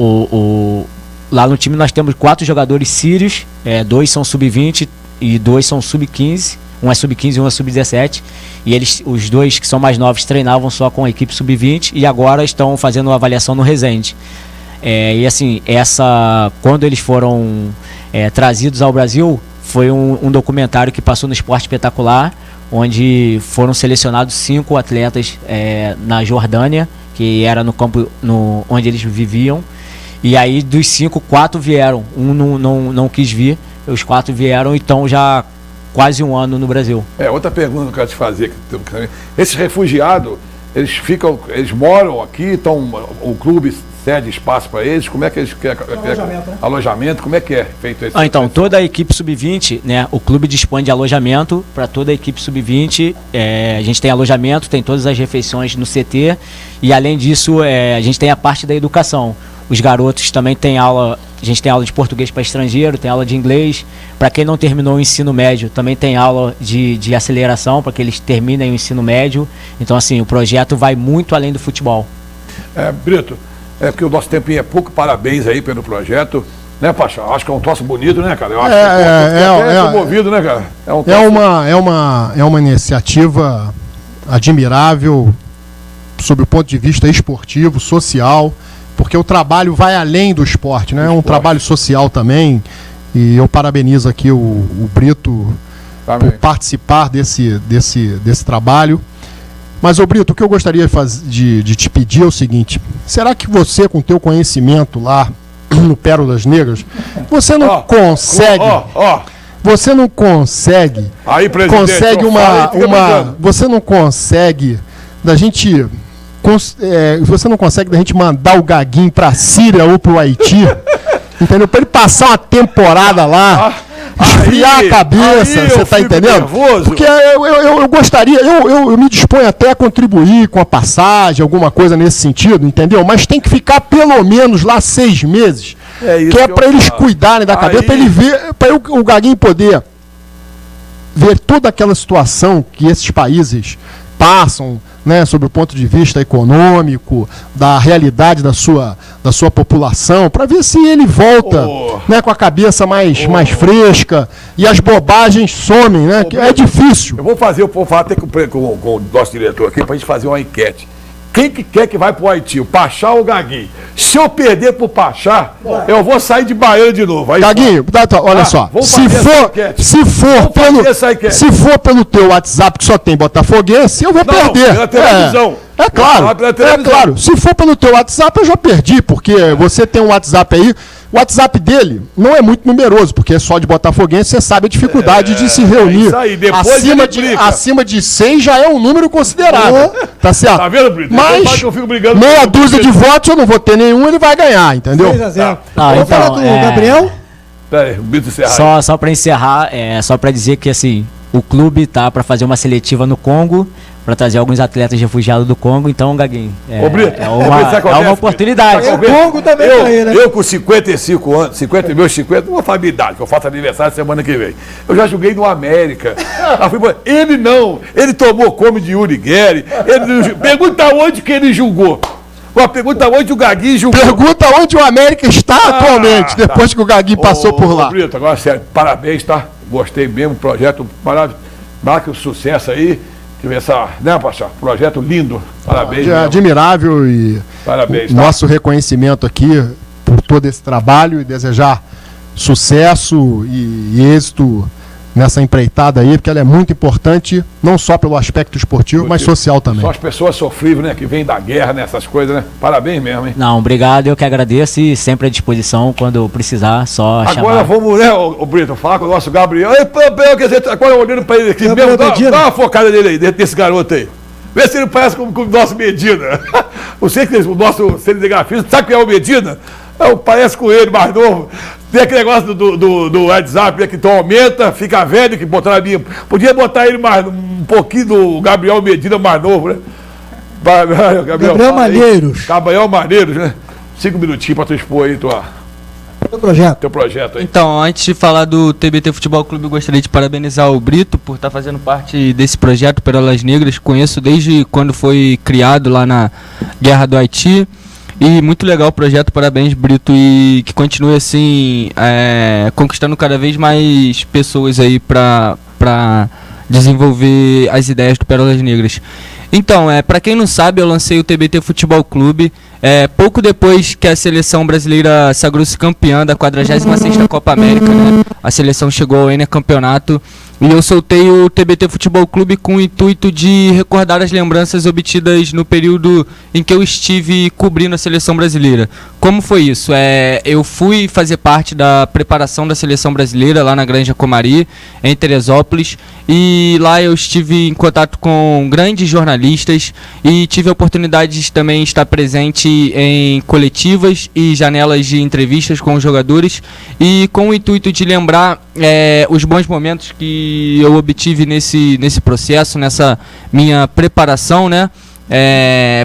lá no time nós temos 4 jogadores sírios, 2 são sub-20 e 2 são sub-15. Um é sub-15 e um é sub-17. E os 2 que são mais novos treinavam só com a equipe sub-20 e agora estão fazendo uma avaliação no Resende. E assim, quando eles foram trazidos ao Brasil, foi um documentário que passou no Esporte Espetacular, onde foram selecionados 5 atletas na Jordânia que era no campo onde eles viviam. E aí dos 5, 4 vieram. Um não quis vir, os 4 vieram e estão já quase um ano no Brasil. Outra pergunta que eu quero te fazer. Esses refugiados, eles moram aqui, o clube cede espaço para eles, como é que eles querem? Alojamento, como é que é feito esse? Então, toda a equipe sub-20, né, o clube dispõe de alojamento para toda a equipe sub-20, a gente tem alojamento, tem todas as refeições no CT, e além disso, a gente tem a parte da educação. Os garotos também têm aula, a gente tem aula de português para estrangeiro, tem aula de inglês. Para quem não terminou o ensino médio, também tem aula de aceleração, para que eles terminem o ensino médio. Então, assim, o projeto vai muito além do futebol. Brito, porque o nosso tempinho é pouco, parabéns aí pelo projeto. Né, Pacha? Acho que é um troço bonito, né, cara? Eu acho que é comovido, né, cara? É uma iniciativa admirável sob o ponto de vista esportivo, social, porque o trabalho vai além do esporte, né? É um trabalho social também, e eu parabenizo aqui o Brito por participar desse trabalho. Mas, ô Brito, o que eu gostaria de te pedir é o seguinte: será que você, com o teu conhecimento lá no Pérolas Negras, você não consegue... Você não consegue... Aí, presidente, você não consegue da gente... você não consegue da gente mandar o Gaguinho pra Síria ou pro Haiti, entendeu? Pra ele passar uma temporada lá, esfriar a cabeça, você tá entendendo? Nervoso. Porque eu gostaria, eu me disponho até a contribuir com a passagem, alguma coisa nesse sentido, entendeu? Mas tem que ficar pelo menos lá 6 meses, que é pra eles cuidarem da cabeça, pra ele ver, pra o Gaguinho poder ver toda aquela situação que esses países passam, né, sob o ponto de vista econômico, da realidade da sua população, para ver se ele volta, né, com a cabeça mais fresca e as bobagens somem, né? Que é difícil. Eu vou falar até com o nosso diretor aqui para a gente fazer uma enquete. Quem que quer que vai pro Haiti, o Pachá ou o Gaguinho? Se eu perder pro Pachá, eu vou sair de Baiano de novo. Aí, Gaguinho, olha só, se for pelo teu WhatsApp que só tem botafoguense, eu vou perder. Pela televisão. É claro. Se for pelo teu WhatsApp, eu já perdi, porque você tem um WhatsApp aí. O WhatsApp dele não é muito numeroso, porque é só de botafoguense, você sabe a dificuldade de se reunir. Isso aí, depois acima de 100 já é um número considerável. Tá certo? Tá vendo, Brito? Mas meia dúzia de votos eu não vou ter nenhum, ele vai ganhar, entendeu? 6-0. Vamos falar do Gabriel? Peraí, o Brito encerrar. Só para encerrar, só para dizer que assim, o clube tá para fazer uma seletiva no Congo, para trazer alguns atletas refugiados do Congo, então, Gaguinho, é uma oportunidade. O Congo também tá aí, né? Eu com 55 anos, 50, uma familiaridade, que eu faço aniversário semana que vem. Eu já joguei no América. Ele tomou come de Uri Guerri. Pergunta onde que ele julgou. Pergunta onde o Gaguinho julgou. Pergunta onde o América está atualmente, depois que o Gaguinho passou por lá. Brito, agora sério, parabéns, tá? Gostei mesmo, projeto maravilhoso. Marca o sucesso aí. Né, Pachá? Projeto lindo. Parabéns. Admirável e parabéns, nosso reconhecimento aqui por todo esse trabalho e desejar sucesso e êxito nessa empreitada aí, porque ela é muito importante, não só pelo aspecto esportivo, mas social também. Só as pessoas sofríveis, né, que vêm da guerra, nessas coisas, né? Parabéns mesmo, hein? Não, obrigado, eu que agradeço e sempre à disposição, quando precisar, só chamar. Agora vamos, né, o Brito, falar com o nosso Gabriel. Quer dizer, agora olhando para ele aqui mesmo, dá uma focada nele aí, desse garoto aí. Vê se ele parece com o nosso Medina. Você que o nosso cinegrafista, sabe quem é o Medina? Parece com ele, mais novo. Tem aquele negócio do WhatsApp, né, que então aumenta, fica velho, que botar na minha. Podia botar ele mais um pouquinho do Gabriel Medina mais novo, né? Gabriel Maneiros. Gabriel Maneiros, né? 5 minutinhos para tu expor aí teu projeto aí. Então, antes de falar do TBT Futebol Clube, eu gostaria de parabenizar o Brito por estar fazendo parte desse projeto Pérolas Negras. Conheço desde quando foi criado lá na Guerra do Haiti. E muito legal o projeto, parabéns, Brito, e que continue assim, conquistando cada vez mais pessoas aí para desenvolver as ideias do Pérolas Negras. Então, para quem não sabe, eu lancei o TBT Futebol Clube pouco depois que a seleção brasileira sagrou-se campeã da 46ª Copa América, né? A seleção chegou ao N campeonato E eu soltei o TBT Futebol Clube com o intuito de recordar as lembranças obtidas no período em que eu estive cobrindo a seleção brasileira. Como foi isso? Eu fui fazer parte da preparação da seleção brasileira lá na Granja Comari, em Teresópolis, e lá eu estive em contato com grandes jornalistas e tive a oportunidade de também estar presente em coletivas e janelas de entrevistas com os jogadores, e com o intuito de lembrar os bons momentos que eu obtive nesse processo, nessa minha preparação, né?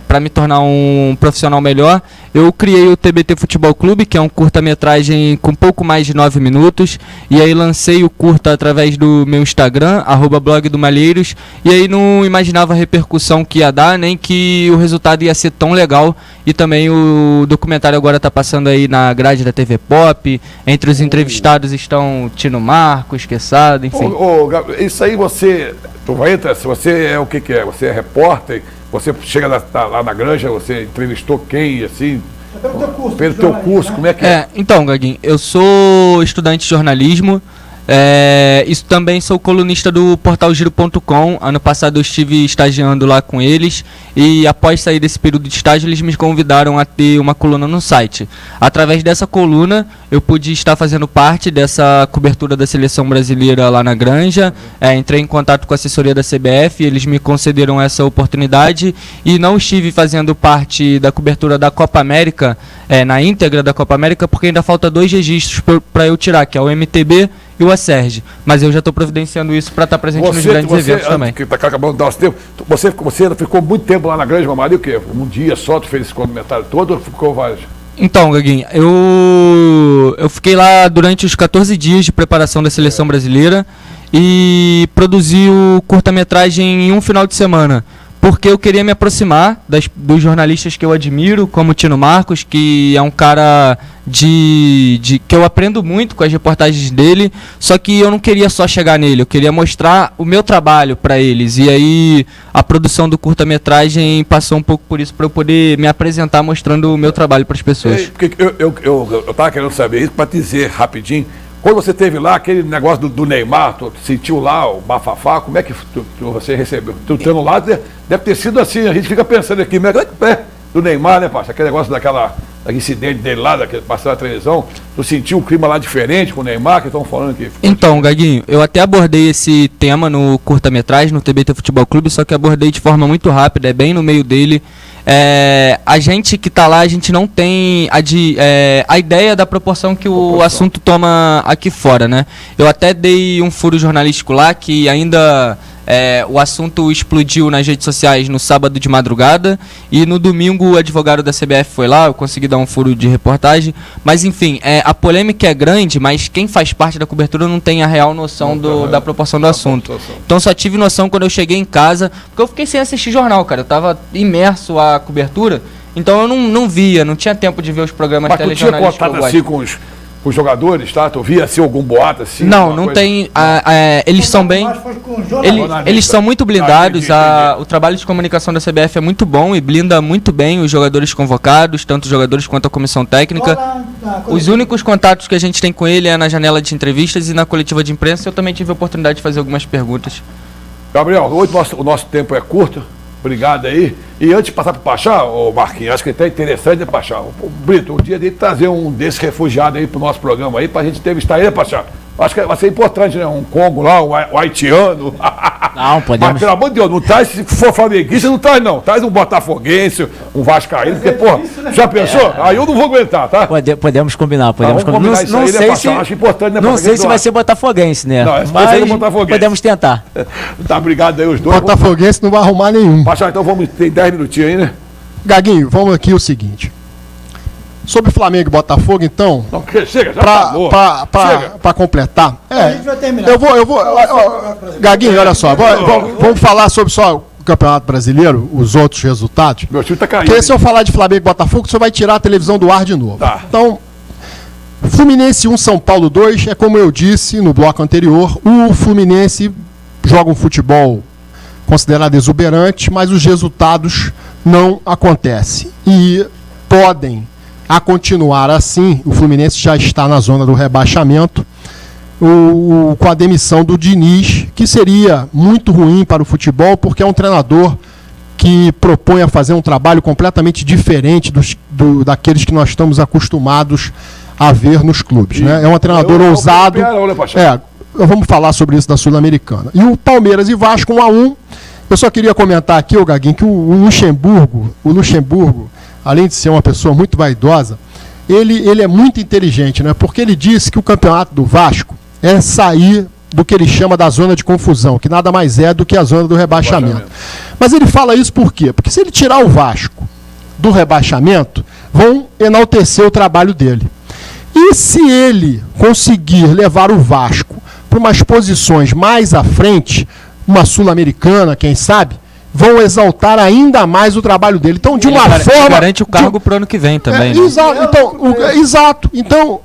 Para me tornar um profissional melhor, eu criei o TBT Futebol Clube, que é um curta-metragem com pouco mais de 9 minutos, e aí lancei o curta através do meu Instagram, @blogdomalheiros, e aí não imaginava a repercussão que ia dar, nem que o resultado ia ser tão legal, e também o documentário agora está passando aí na grade da TV Pop, entre os entrevistados estão Tino Marcos, Quesada, enfim. Isso aí você é o que é? Você é repórter? Você chega lá na Granja, você entrevistou quem, assim? Pelo teu curso, como é que é? Então, Gaguinho, eu sou estudante de jornalismo, isso também sou colunista do portal Giro.com. Ano passado eu estive estagiando lá com eles, e após sair desse período de estágio, eles me convidaram a ter uma coluna no site. Através dessa coluna, eu pude estar fazendo parte dessa cobertura da seleção brasileira lá na Granja. Entrei em contato com a assessoria da CBF, eles me concederam essa oportunidade, e não estive fazendo parte da cobertura da Copa América, na íntegra da Copa América, porque ainda falta 2 registros para eu tirar, que é o MTB e o ASERJ. Mas eu já estou providenciando isso para estar presente nos grandes eventos também. Que tá acabando de dar esse tempo. Você ficou muito tempo lá na Granja Comari, o quê? Um dia só tu fez esse comentário todo ou ficou vários? Então, Gaguinho, eu fiquei lá durante os 14 dias de preparação da seleção brasileira e produzi o curta-metragem em um final de semana, porque eu queria me aproximar dos jornalistas que eu admiro, como o Tino Marcos, que é um cara que eu aprendo muito com as reportagens dele, só que eu não queria só chegar nele, eu queria mostrar o meu trabalho para eles, e aí a produção do curta-metragem passou um pouco por isso, para eu poder me apresentar mostrando o meu trabalho para as pessoas. Eu estava querendo saber isso para dizer rapidinho. Quando você teve lá aquele negócio do Neymar, tu sentiu lá o bafafá, como é que você recebeu? Tu tendo lá, deve ter sido assim, a gente fica pensando aqui, mas do Neymar, né, parça? Aquele negócio daquele incidente dele lá, daquele passou na televisão, tu sentiu um clima lá diferente com o Neymar, que estão falando aqui? Então, Gaguinho, eu até abordei esse tema no curta-metragem, no TBT Futebol Clube, só que abordei de forma muito rápida, bem no meio dele. A gente que está lá, a gente não tem a ideia da proporção que o assunto toma aqui fora, né? Eu até dei um furo jornalístico lá, que ainda o assunto explodiu nas redes sociais no sábado de madrugada, e no domingo o advogado da CBF foi lá, eu consegui dar um furo de reportagem, mas enfim, a polêmica é grande, mas quem faz parte da cobertura não tem a real noção da proporção do assunto. Então só tive noção quando eu cheguei em casa, porque eu fiquei sem assistir jornal, cara, eu tava imerso à cobertura, então eu não via, não tinha tempo de ver os programas telejornalísticos. Mas tu tinha contato assim com os jogadores, tá? Tu via assim algum boato assim? Não tem. Eles são bem. Eles são muito blindados. O trabalho de comunicação da CBF é muito bom e blinda muito bem os jogadores convocados, tanto os jogadores quanto a comissão técnica. Os únicos contatos que a gente tem com ele é na janela de entrevistas e na coletiva de imprensa. Eu também tive a oportunidade de fazer algumas perguntas. Gabriel, hoje o nosso tempo é curto. Obrigado aí. E antes de passar para o Pachá, Marquinhos, acho que é até interessante, né, Pachá? O Brito, um dia dele trazer um desses refugiados aí para o nosso programa aí, para a gente entrevistar ele, Pachá. Acho que vai ser importante, né? Um Congo lá, um haitiano. Não, podemos. Mas, pelo amor de Deus, não traz, se for flamenguista, não traz, não. Traz um botafoguense, um vascaíno, porque, pô, já pensou? Aí eu não vou aguentar, tá? Podemos combinar, Vamos combinar isso aí, né, Pachá? Acho importante, né? Não sei se vai ser botafoguense, né? Não, vai ser botafoguense. Podemos tentar. Tá, obrigado aí os dois. Botafoguense não vai arrumar nenhum. Pachá, então vamos ter 10 minutinhos aí, né? Gaguinho, vamos aqui o seguinte. Sobre Flamengo e Botafogo, então. Não, chega, já acabou. Para completar. A gente vai terminar. Eu vou. Gaguinho, olha só. Vamos falar sobre só o Campeonato Brasileiro, os outros resultados. Meu time tá caindo. Porque se eu falar de Flamengo e Botafogo, você vai tirar a televisão do ar de novo. Tá. Então, Fluminense 1, São Paulo 2, é como eu disse no bloco anterior, o Fluminense joga um futebol considerado exuberante, mas os resultados não acontecem. E podem, a continuar assim, o Fluminense já está na zona do rebaixamento, com a demissão do Diniz, que seria muito ruim para o futebol, porque é um treinador que propõe a fazer um trabalho completamente diferente daqueles que nós estamos acostumados a ver nos clubes. Né? É um treinador ousado. Vamos falar sobre isso da Sul-Americana. E o Palmeiras e Vasco 1-1. Eu só queria comentar aqui, Gaguinho, que o Luxemburgo, além de ser uma pessoa muito vaidosa, ele é muito inteligente, né? Porque ele disse que o campeonato do Vasco é sair do que ele chama da zona de confusão, que nada mais é do que a zona do rebaixamento. Mas ele fala isso por quê? Porque se ele tirar o Vasco do rebaixamento, vão enaltecer o trabalho dele. E se ele conseguir levar o Vasco para umas posições mais à frente, uma Sul-Americana, quem sabe, vão exaltar ainda mais o trabalho dele. Então, de uma forma... garante o cargo para o ano que vem também. Né? Exato. Então,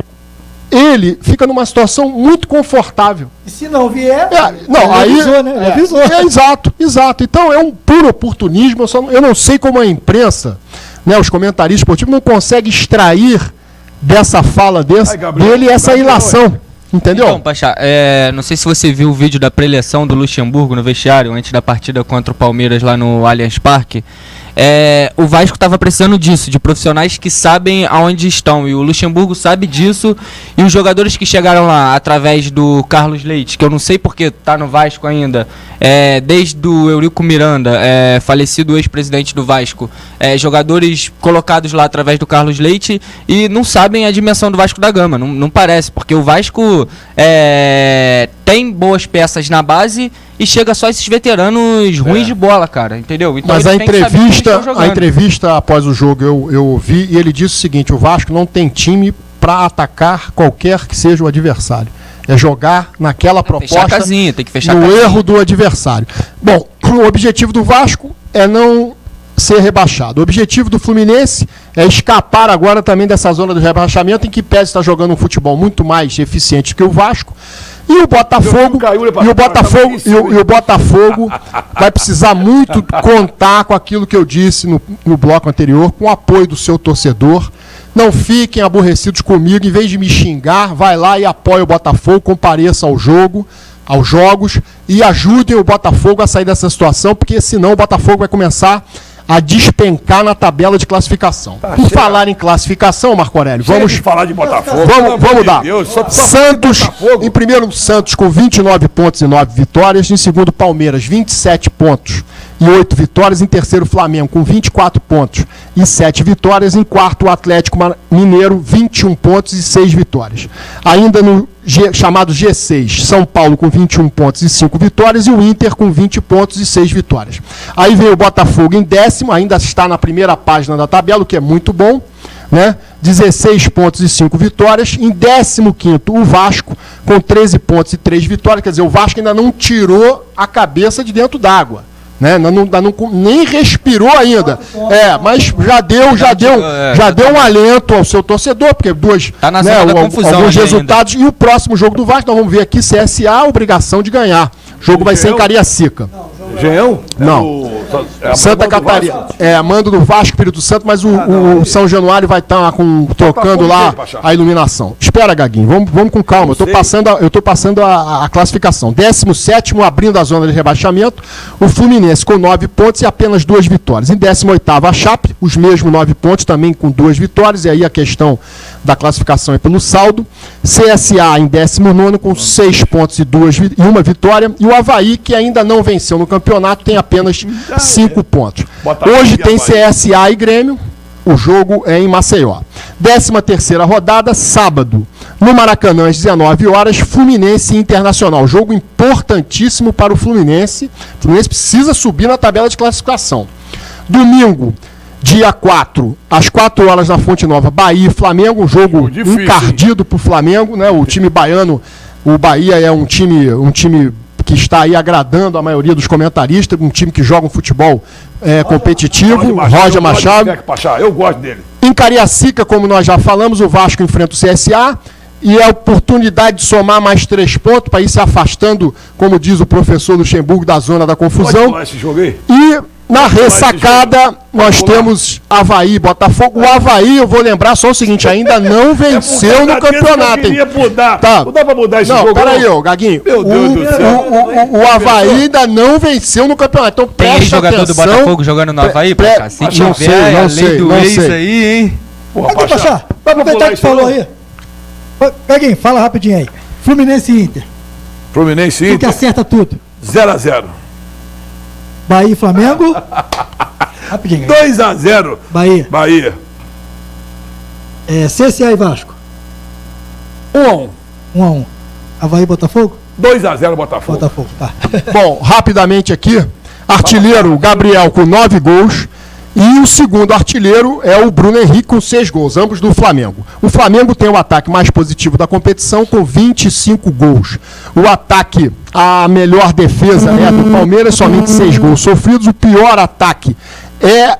ele fica numa situação muito confortável. E se não vier... avisou, né? Ele avisou. Exato. Então, é um puro oportunismo. Eu não sei como a imprensa, né, os comentaristas esportivos, não conseguem extrair dessa fala dele essa ilação. Entendeu? Então, Pachá, não sei se você viu o vídeo da preleção do Luxemburgo no vestiário antes da partida contra o Palmeiras lá no Allianz Parque. O Vasco estava precisando disso, de profissionais que sabem aonde estão, e o Luxemburgo sabe disso, e os jogadores que chegaram lá através do Carlos Leite, que eu não sei porque está no Vasco ainda, desde o Eurico Miranda, falecido ex-presidente do Vasco, jogadores colocados lá através do Carlos Leite, e não sabem a dimensão do Vasco da Gama, não parece, porque o Vasco tem boas peças na base e chega só esses veteranos ruins de bola, cara, entendeu? Então, mas a entrevista após o jogo eu ouvi, e ele disse o seguinte: o Vasco não tem time para atacar qualquer que seja o adversário. É jogar naquela proposta, tem que fechar no erro do adversário. Bom, o objetivo do Vasco é não ser rebaixado. O objetivo do Fluminense é escapar agora também dessa zona do rebaixamento, em que pese está jogando um futebol muito mais eficiente que o Vasco. E o Botafogo vai precisar muito contar com aquilo que eu disse no bloco anterior, com o apoio do seu torcedor. Não fiquem aborrecidos comigo, em vez de me xingar, vai lá e apoie o Botafogo, compareça aos jogos e ajudem o Botafogo a sair dessa situação, porque senão o Botafogo vai começar a despencar na tabela de classificação. Por falar em classificação, Marco Aurélio, vamos falar de Botafogo. Vamos dar. Santos, em primeiro, Santos com 29 pontos e 9 vitórias. Em segundo, Palmeiras, 27 pontos e 8 vitórias. Em terceiro, Flamengo, com 24 pontos e 7 vitórias. Em quarto, o Atlético Mineiro, 21 pontos e 6 vitórias. Ainda no chamado G6, São Paulo com 21 pontos e 5 vitórias, e o Inter com 20 pontos e 6 vitórias. Aí vem o Botafogo em décimo, ainda está na primeira página da tabela, o que é muito bom, né? 16 pontos e 5 vitórias. Em 15º, o Vasco com 13 pontos e 3 vitórias. Quer dizer, o Vasco ainda não tirou a cabeça de dentro d'água, né? Nem respirou ainda. Mas já deu um alento ao seu torcedor, porque alguns resultados. Ainda. E o próximo jogo do Vasco, nós vamos ver aqui, CSA, obrigação de ganhar. O jogo vai ser em Cariacica. Engenhão? Não. Santa Catarina. Mando do Vasco, Espírito Santo, mas o São Januário vai estar trocando lá a iluminação. Espera, Gaguinho, vamos com calma. Eu estou passando a classificação. 17º, abrindo a zona de rebaixamento, o Fluminense com 9 pontos e apenas 2 vitórias. Em 18º, a Chape, os mesmos 9 pontos, também com 2 vitórias, e aí a questão da classificação é pelo saldo. CSA em 19º, com 6 pontos e 1 vitória. E o Avaí, que ainda não venceu no campeonato, tem apenas 5 pontos. Hoje tem CSA e Grêmio, o jogo é em Maceió. 13ª rodada, sábado, no Maracanã, às 19 horas, Fluminense e Internacional. Jogo importantíssimo para o Fluminense. O Fluminense precisa subir na tabela de classificação. Domingo, dia 4, às 4 horas na Fonte Nova, Bahia e Flamengo. Um jogo encardido para o Flamengo, né? O time baiano, o Bahia é um time que está aí agradando a maioria dos comentaristas, um time que joga um futebol competitivo. Roger Machado. Eu gosto dele. Em Cariacica, como nós já falamos, o Vasco enfrenta o CSA, e é a oportunidade de somar mais 3 pontos para ir se afastando, como diz o professor Luxemburgo, da zona da confusão. Pode falar esse jogo aí? E Na ressacada, nós temos Avaí, Botafogo. O Avaí, eu vou lembrar só o seguinte, ainda não venceu no campeonato. Tá. Não dá pra mudar esse jogo. Não, peraí, Gaguinho. Meu Deus do céu. O Avaí ainda não venceu no campeonato. Então tem jogador do Botafogo jogando no Avaí, Pachá? Se tiver, a lei do ex aí, hein? Aqui, Pachá, aproveitar que falou aí. Gaguinho, fala rapidinho aí. Fluminense e Inter. Fluminense e Inter. Que acerta tudo. 0x0. Bahia e Flamengo. Rapidinho. 2x0. Bahia. CSA e Vasco. 1x1. 1x1. Avaí e Botafogo? 2x0 Botafogo. Botafogo, tá. Bom, rapidamente aqui. Artilheiro Gabriel com 9 gols. E o segundo artilheiro é o Bruno Henrique com 6 gols, ambos do Flamengo. O Flamengo tem o ataque mais positivo da competição com 25 gols. O ataque, a melhor defesa do Palmeiras, somente 6 gols sofridos. O pior ataque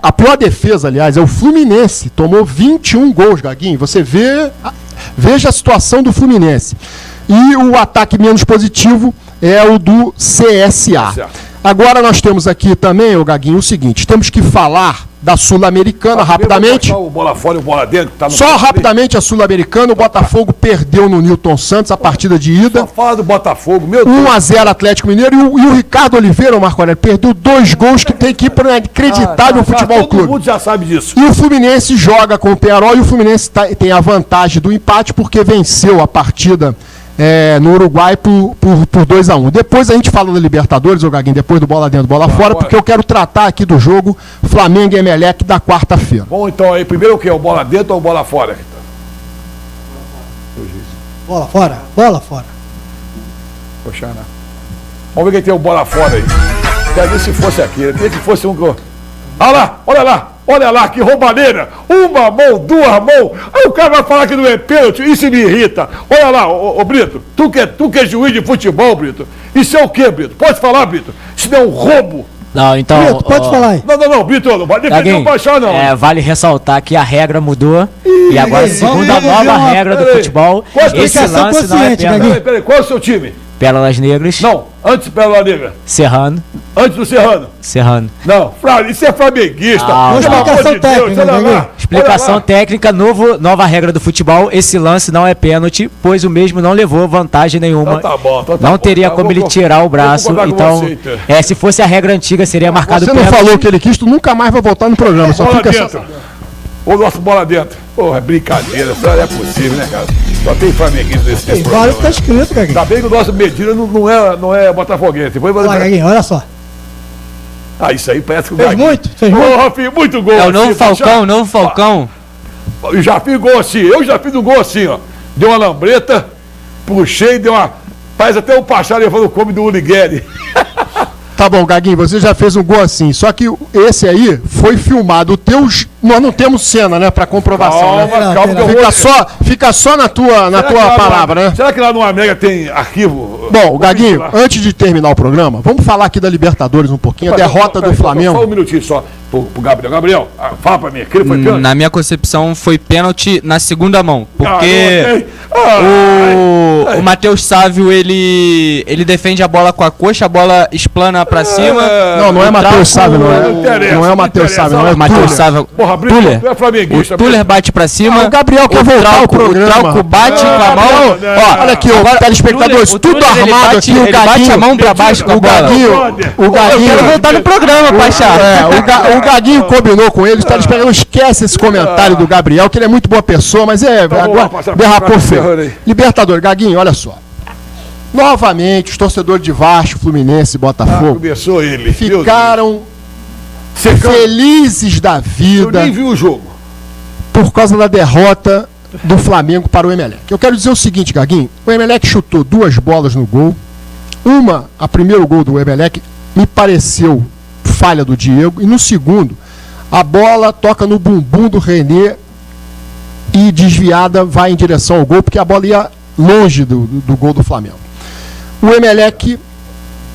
a pior defesa, aliás, é o Fluminense. Tomou 21 gols, Gaguinho. Você veja a situação do Fluminense. E o ataque menos positivo é o do CSA. Agora nós temos aqui também, Gaguinho, o seguinte, temos que falar da Sul-Americana rapidamente. O bola fora e o bola dentro. Tá no só rapidamente a Sul-Americana, o Botafogo perdeu no Newton Santos a partida de ida. Só fala do Botafogo, meu Deus. 1x0 Atlético Mineiro e o Ricardo Oliveira, o Marco Aurélio, perdeu 2 gols que tem que ir para o inacreditável futebol clube. Todo mundo já sabe disso. E o Fluminense joga com o Pearol e o Fluminense tem a vantagem do empate porque venceu a partida no Uruguai por 2x1. Depois a gente fala da Libertadores, Gaguinho, depois do bola dentro, bola fora, porque eu quero tratar aqui do jogo Flamengo e Emelec da quarta-feira. Bom, então aí, primeiro o que? O bola dentro ou bola fora? Bola fora, bola fora. Poxa, né? Vamos ver quem tem o bola fora aí. Quer ver se fosse aquele, queria que fosse um... Olha lá, que roubalheira! Uma mão, 2 mãos. Aí o cara vai falar que não é pênalti, isso me irrita. Olha lá, ô Brito, tu que é juiz de futebol, Brito. Isso é o quê, Brito? Pode falar, Brito? Isso não é um roubo. Não, então... Brito, pode falar aí. Não, Brito, não vai defender o Baixar, não. Vale ressaltar que a regra mudou e agora, segundo a nova regra do futebol, esse lance não é pênalti. Peraí, qual é o seu time? Pérolas Negras. Não, antes do Pérola Negra. Serrano. Antes do Serrano. Serrano. Não, isso é flamenguista. Explicação técnica. Explicação técnica, nova regra do futebol. Esse lance não é pênalti, pois o mesmo não levou vantagem nenhuma. Então tá bom, não teria como ele tirar o braço. Então, se fosse a regra antiga, seria marcado pênalti. Você não falou que ele quis, tu nunca mais vai voltar no programa. Só fica dentro. O nosso bola dentro. Porra, é brincadeira, isso não é possível, né, cara? Só tem flamenguista nesse programa. Tem vários que tá escrito, Gaguinho. Tá bem que o nosso Medina não é botafoguense. Olha, Gaguinho, olha só. Isso aí parece que o Gaguinho... Fez muito? Rafinha, muito gol. É o novo Falcão, novo Falcão. Eu já fiz gol assim, um gol assim, ó. Deu uma lambreta, puxei, deu uma... Parece até o Pachá levando o come do Uligueri. Tá bom, Gaguinho, você já fez um gol assim, só que esse aí foi filmado. O teu, nós não temos cena, né, pra comprovação, fica só na tua palavra, né? Será que lá no América tem arquivo? Bom, Gaguinho, antes de terminar o programa, vamos falar aqui da Libertadores um pouquinho, a derrota do Flamengo. Só um minutinho só pro Gabriel. Gabriel, fala pra mim, aquele foi pênalti? Na minha concepção foi pênalti na segunda mão, porque o Matheus Sávio, ele defende a bola com a coxa, a bola explana pra cima. Não é Matheus Sávio, não é o Matheus Sávio, não é o Matheus Sávio. Porra, Brito, tu é flamenguista. O Tuller bate pra cima. O Gabriel quer voltar ao programa. O Trauco bate com a mão. Olha aqui, o telespectadores, tudo armado aqui, o Gaguinho bate a mão pra baixo com a bola. O Gaguinho... Eu quero voltar no programa, Pachá. O Gaguinho combinou com ele, está esperando, esquece esse comentário do Gabriel, que ele é muito boa pessoa, mas agora derrapou feio. Libertadores, Gaguinho, olha só. Novamente, os torcedores de Vasco, Fluminense e Botafogo começou ele. Ficaram felizes da vida. Eu nem vi o jogo. Por causa da derrota do Flamengo para o Emelec. Eu quero dizer o seguinte, Gaguinho, o Emelec chutou 2 bolas no gol. A primeiro gol do Emelec me pareceu falha do Diego, e no segundo, a bola toca no bumbum do René e desviada vai em direção ao gol, porque a bola ia longe do gol do Flamengo. O Emelec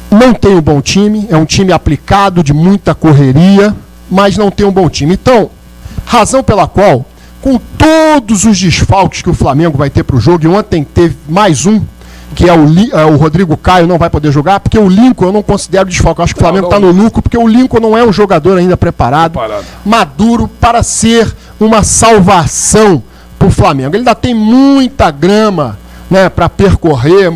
não tem um bom time, é um time aplicado, de muita correria, mas não tem um bom time. Então, razão pela qual, com todos os desfalques que o Flamengo vai ter para o jogo, e ontem teve mais um, que é o Rodrigo Caio, não vai poder jogar, porque o Lincoln eu não considero desfalque. Eu acho que o Flamengo está no lucro, porque o Lincoln não é um jogador ainda preparado, maduro para ser uma salvação para o Flamengo. Ele ainda tem muita grama, né, para percorrer,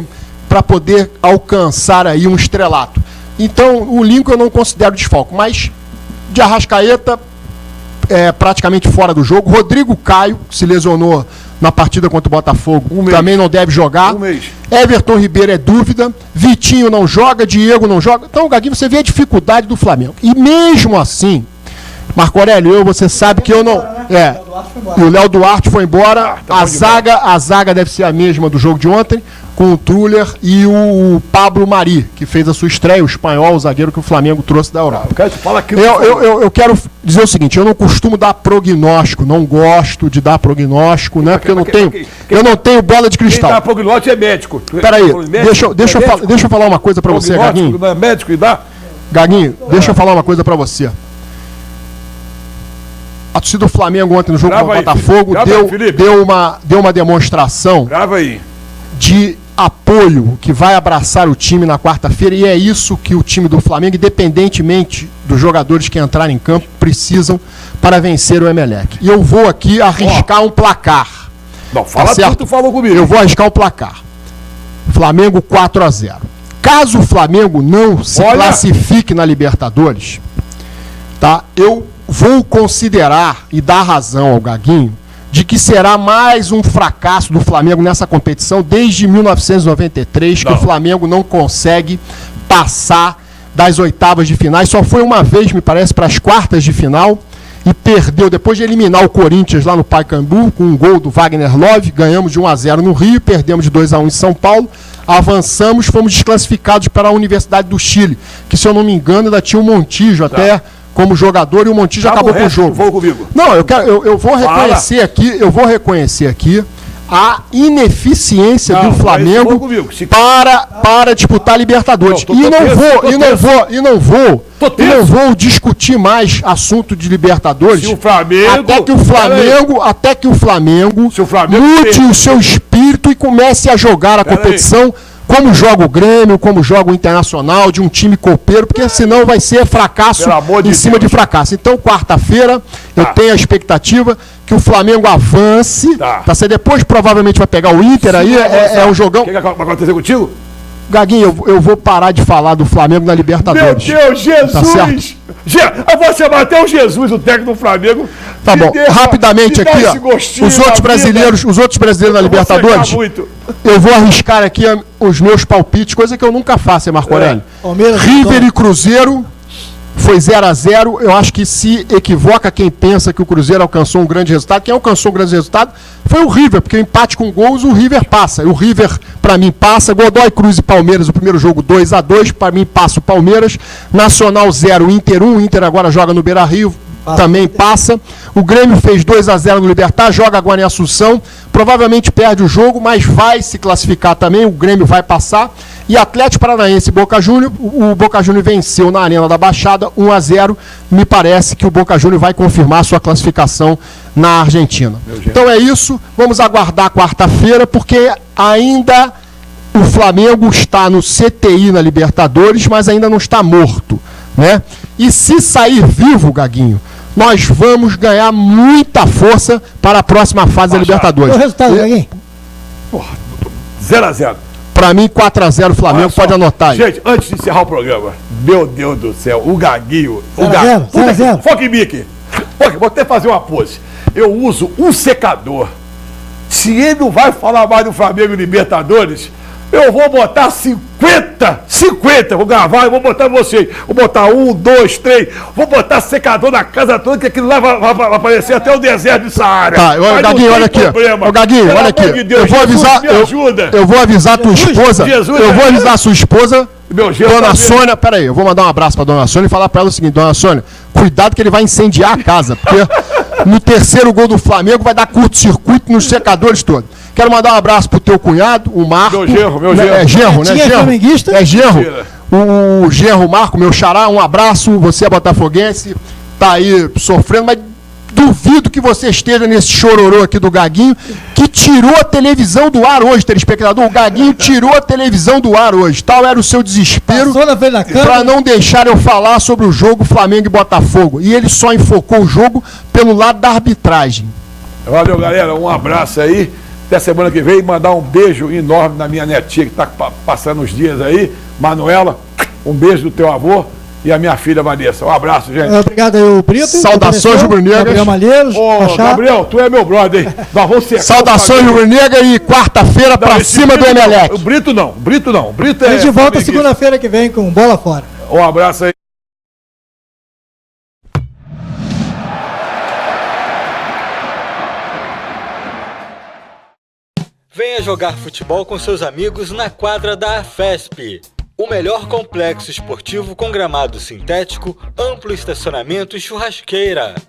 para poder alcançar aí um estrelato. Então, o Lincoln eu não considero desfalque, mas de Arrascaeta é praticamente fora do jogo. Rodrigo Caio, que se lesionou na partida contra o Botafogo, também não deve jogar. Everton Ribeiro é dúvida. Vitinho não joga, Diego não joga. Então, Gaguinho, você vê a dificuldade do Flamengo. E mesmo assim, Marco Aurélio, você sabe que eu não... o Léo Duarte foi embora. A zaga deve ser a mesma do jogo de ontem, com o Truller e o Pablo Mari, que fez a sua estreia, o espanhol, o zagueiro que o Flamengo trouxe da Europa. Eu quero dizer o seguinte, eu não costumo dar prognóstico, não gosto de dar prognóstico, né? Porque eu não tenho bola de cristal. Quem dá prognóstico é médico. Peraí, deixa eu falar uma coisa pra você, Gaguinho. Não é médico e dá? Gaguinho, deixa eu falar uma coisa pra você. A torcida do Flamengo ontem no jogo contra o Botafogo deu uma demonstração de apoio que vai abraçar o time na quarta-feira, e é isso que o time do Flamengo, independentemente dos jogadores que entrarem em campo, precisam para vencer o Emelec. E eu vou aqui arriscar um placar. Não, fala tudo, tu falou comigo. Eu vou arriscar um placar. Flamengo 4-0. Caso o Flamengo não se classifique na Libertadores, tá? Eu vou considerar e dar razão ao Gaguinho de que será mais um fracasso do Flamengo nessa competição desde 1993, que o Flamengo não consegue passar das oitavas de finais. Só foi uma vez, me parece, para as quartas de final e perdeu, depois de eliminar o Corinthians lá no Pacaembu, com um gol do Wagner Love. Ganhamos de 1-0 no Rio, perdemos de 2-1 em São Paulo, avançamos, fomos desclassificados para a Universidade do Chile, que, se eu não me engano, ainda tinha o Montijo até como jogador, e o Montijo acabou com o jogo. Não, eu vou reconhecer aqui a ineficiência do Flamengo para disputar a Libertadores. E não vou discutir mais assunto de Libertadores até que o Flamengo mude o seu espírito e comece a jogar a competição como joga o Grêmio, como joga o Internacional, de um time copeiro, porque senão vai ser fracasso em cima de fracasso. Então, quarta-feira, eu tenho a expectativa que o Flamengo avance. Você depois provavelmente vai pegar o Inter, aí é um jogão. O que vai acontecer contigo? Gaguinho, eu vou parar de falar do Flamengo na Libertadores. Meu Deus, Jesus! Tá certo? Eu vou chamar até o Jesus, o técnico do Flamengo. Tá bom, rapidamente aqui, ó, os outros brasileiros na Libertadores, eu vou arriscar aqui os meus palpites, coisa que eu nunca faço, hein, Marco Aurélio? River e Cruzeiro foi 0-0. Eu acho que se equivoca quem pensa que o Cruzeiro alcançou um grande resultado. Quem alcançou um grande resultado foi o River, porque o empate com gols, o River passa. O River, para mim, passa. Godoy Cruz e Palmeiras, o primeiro jogo 2-2, para mim passa o Palmeiras. Nacional 0, Inter 1. O Inter agora joga no Beira-Rio, também passa. O Grêmio fez 2-0 no Libertad, joga agora em Assunção. Provavelmente perde o jogo, mas vai se classificar também. O Grêmio vai passar. E Atlético Paranaense e Boca Juniors, o Boca Juniors venceu na Arena da Baixada 1-0. Me parece que o Boca Juniors vai confirmar sua classificação na Argentina. Então é isso, vamos aguardar quarta-feira, porque ainda o Flamengo está no CTI na Libertadores, mas ainda não está morto, né? E se sair vivo, Gaguinho, nós vamos ganhar muita força para a próxima fase da Libertadores. O resultado, Gaguinho? 0-0. Pra mim, 4-0 Flamengo, pode anotar aí. Gente, antes de encerrar o programa, meu Deus do céu, o Gaguinho. 0-0. Foca em mim aqui. Vou até fazer uma pose. Eu uso um secador. Se ele não vai falar mais do Flamengo e Libertadores, eu vou botar 50, vou gravar e vou botar vocês. Vou botar 1, 2, 3, vou botar secador na casa toda, que aquilo lá vai aparecer até o deserto de Saara. Tá, Gaguinho, olha aqui. Gaguinho, olha aqui. Eu vou avisar tua esposa. Eu vou avisar a sua esposa. Dona Sônia, peraí, eu vou mandar um abraço pra Dona Sônia e falar pra ela o seguinte: Dona Sônia, cuidado que ele vai incendiar a casa, porque no terceiro gol do Flamengo vai dar curto-circuito nos secadores todos. Quero mandar um abraço pro teu cunhado, o Marco. Meu genro. É genro, né? É genro. O genro Marco, meu xará, um abraço. Você é botafoguense, tá aí sofrendo, mas duvido que você esteja nesse chororô aqui do Gaguinho, que tirou a televisão do ar hoje, telespectador. O Gaguinho tirou a televisão do ar hoje. Tal era o seu desespero para não deixar eu falar sobre o jogo Flamengo e Botafogo. E ele só enfocou o jogo pelo lado da arbitragem. Valeu, galera. Um abraço aí. Até semana que vem. Mandar um beijo enorme na minha netinha que está passando os dias aí. Manuela, um beijo do teu avô. E a minha filha Vanessa. Um abraço, gente. Obrigado aí, o Brito. Saudações rubro-negras. Gabriel Malheiros. Gabriel, tu é meu brother, hein? Nós vamos ser. Saudações rubro-negras e quarta-feira pra cima do Emelec. O Brito não. O Brito A gente volta segunda-feira que vem com bola fora. Um abraço aí. Venha jogar futebol com seus amigos na quadra da AFESP. O melhor complexo esportivo com gramado sintético, amplo estacionamento e churrasqueira.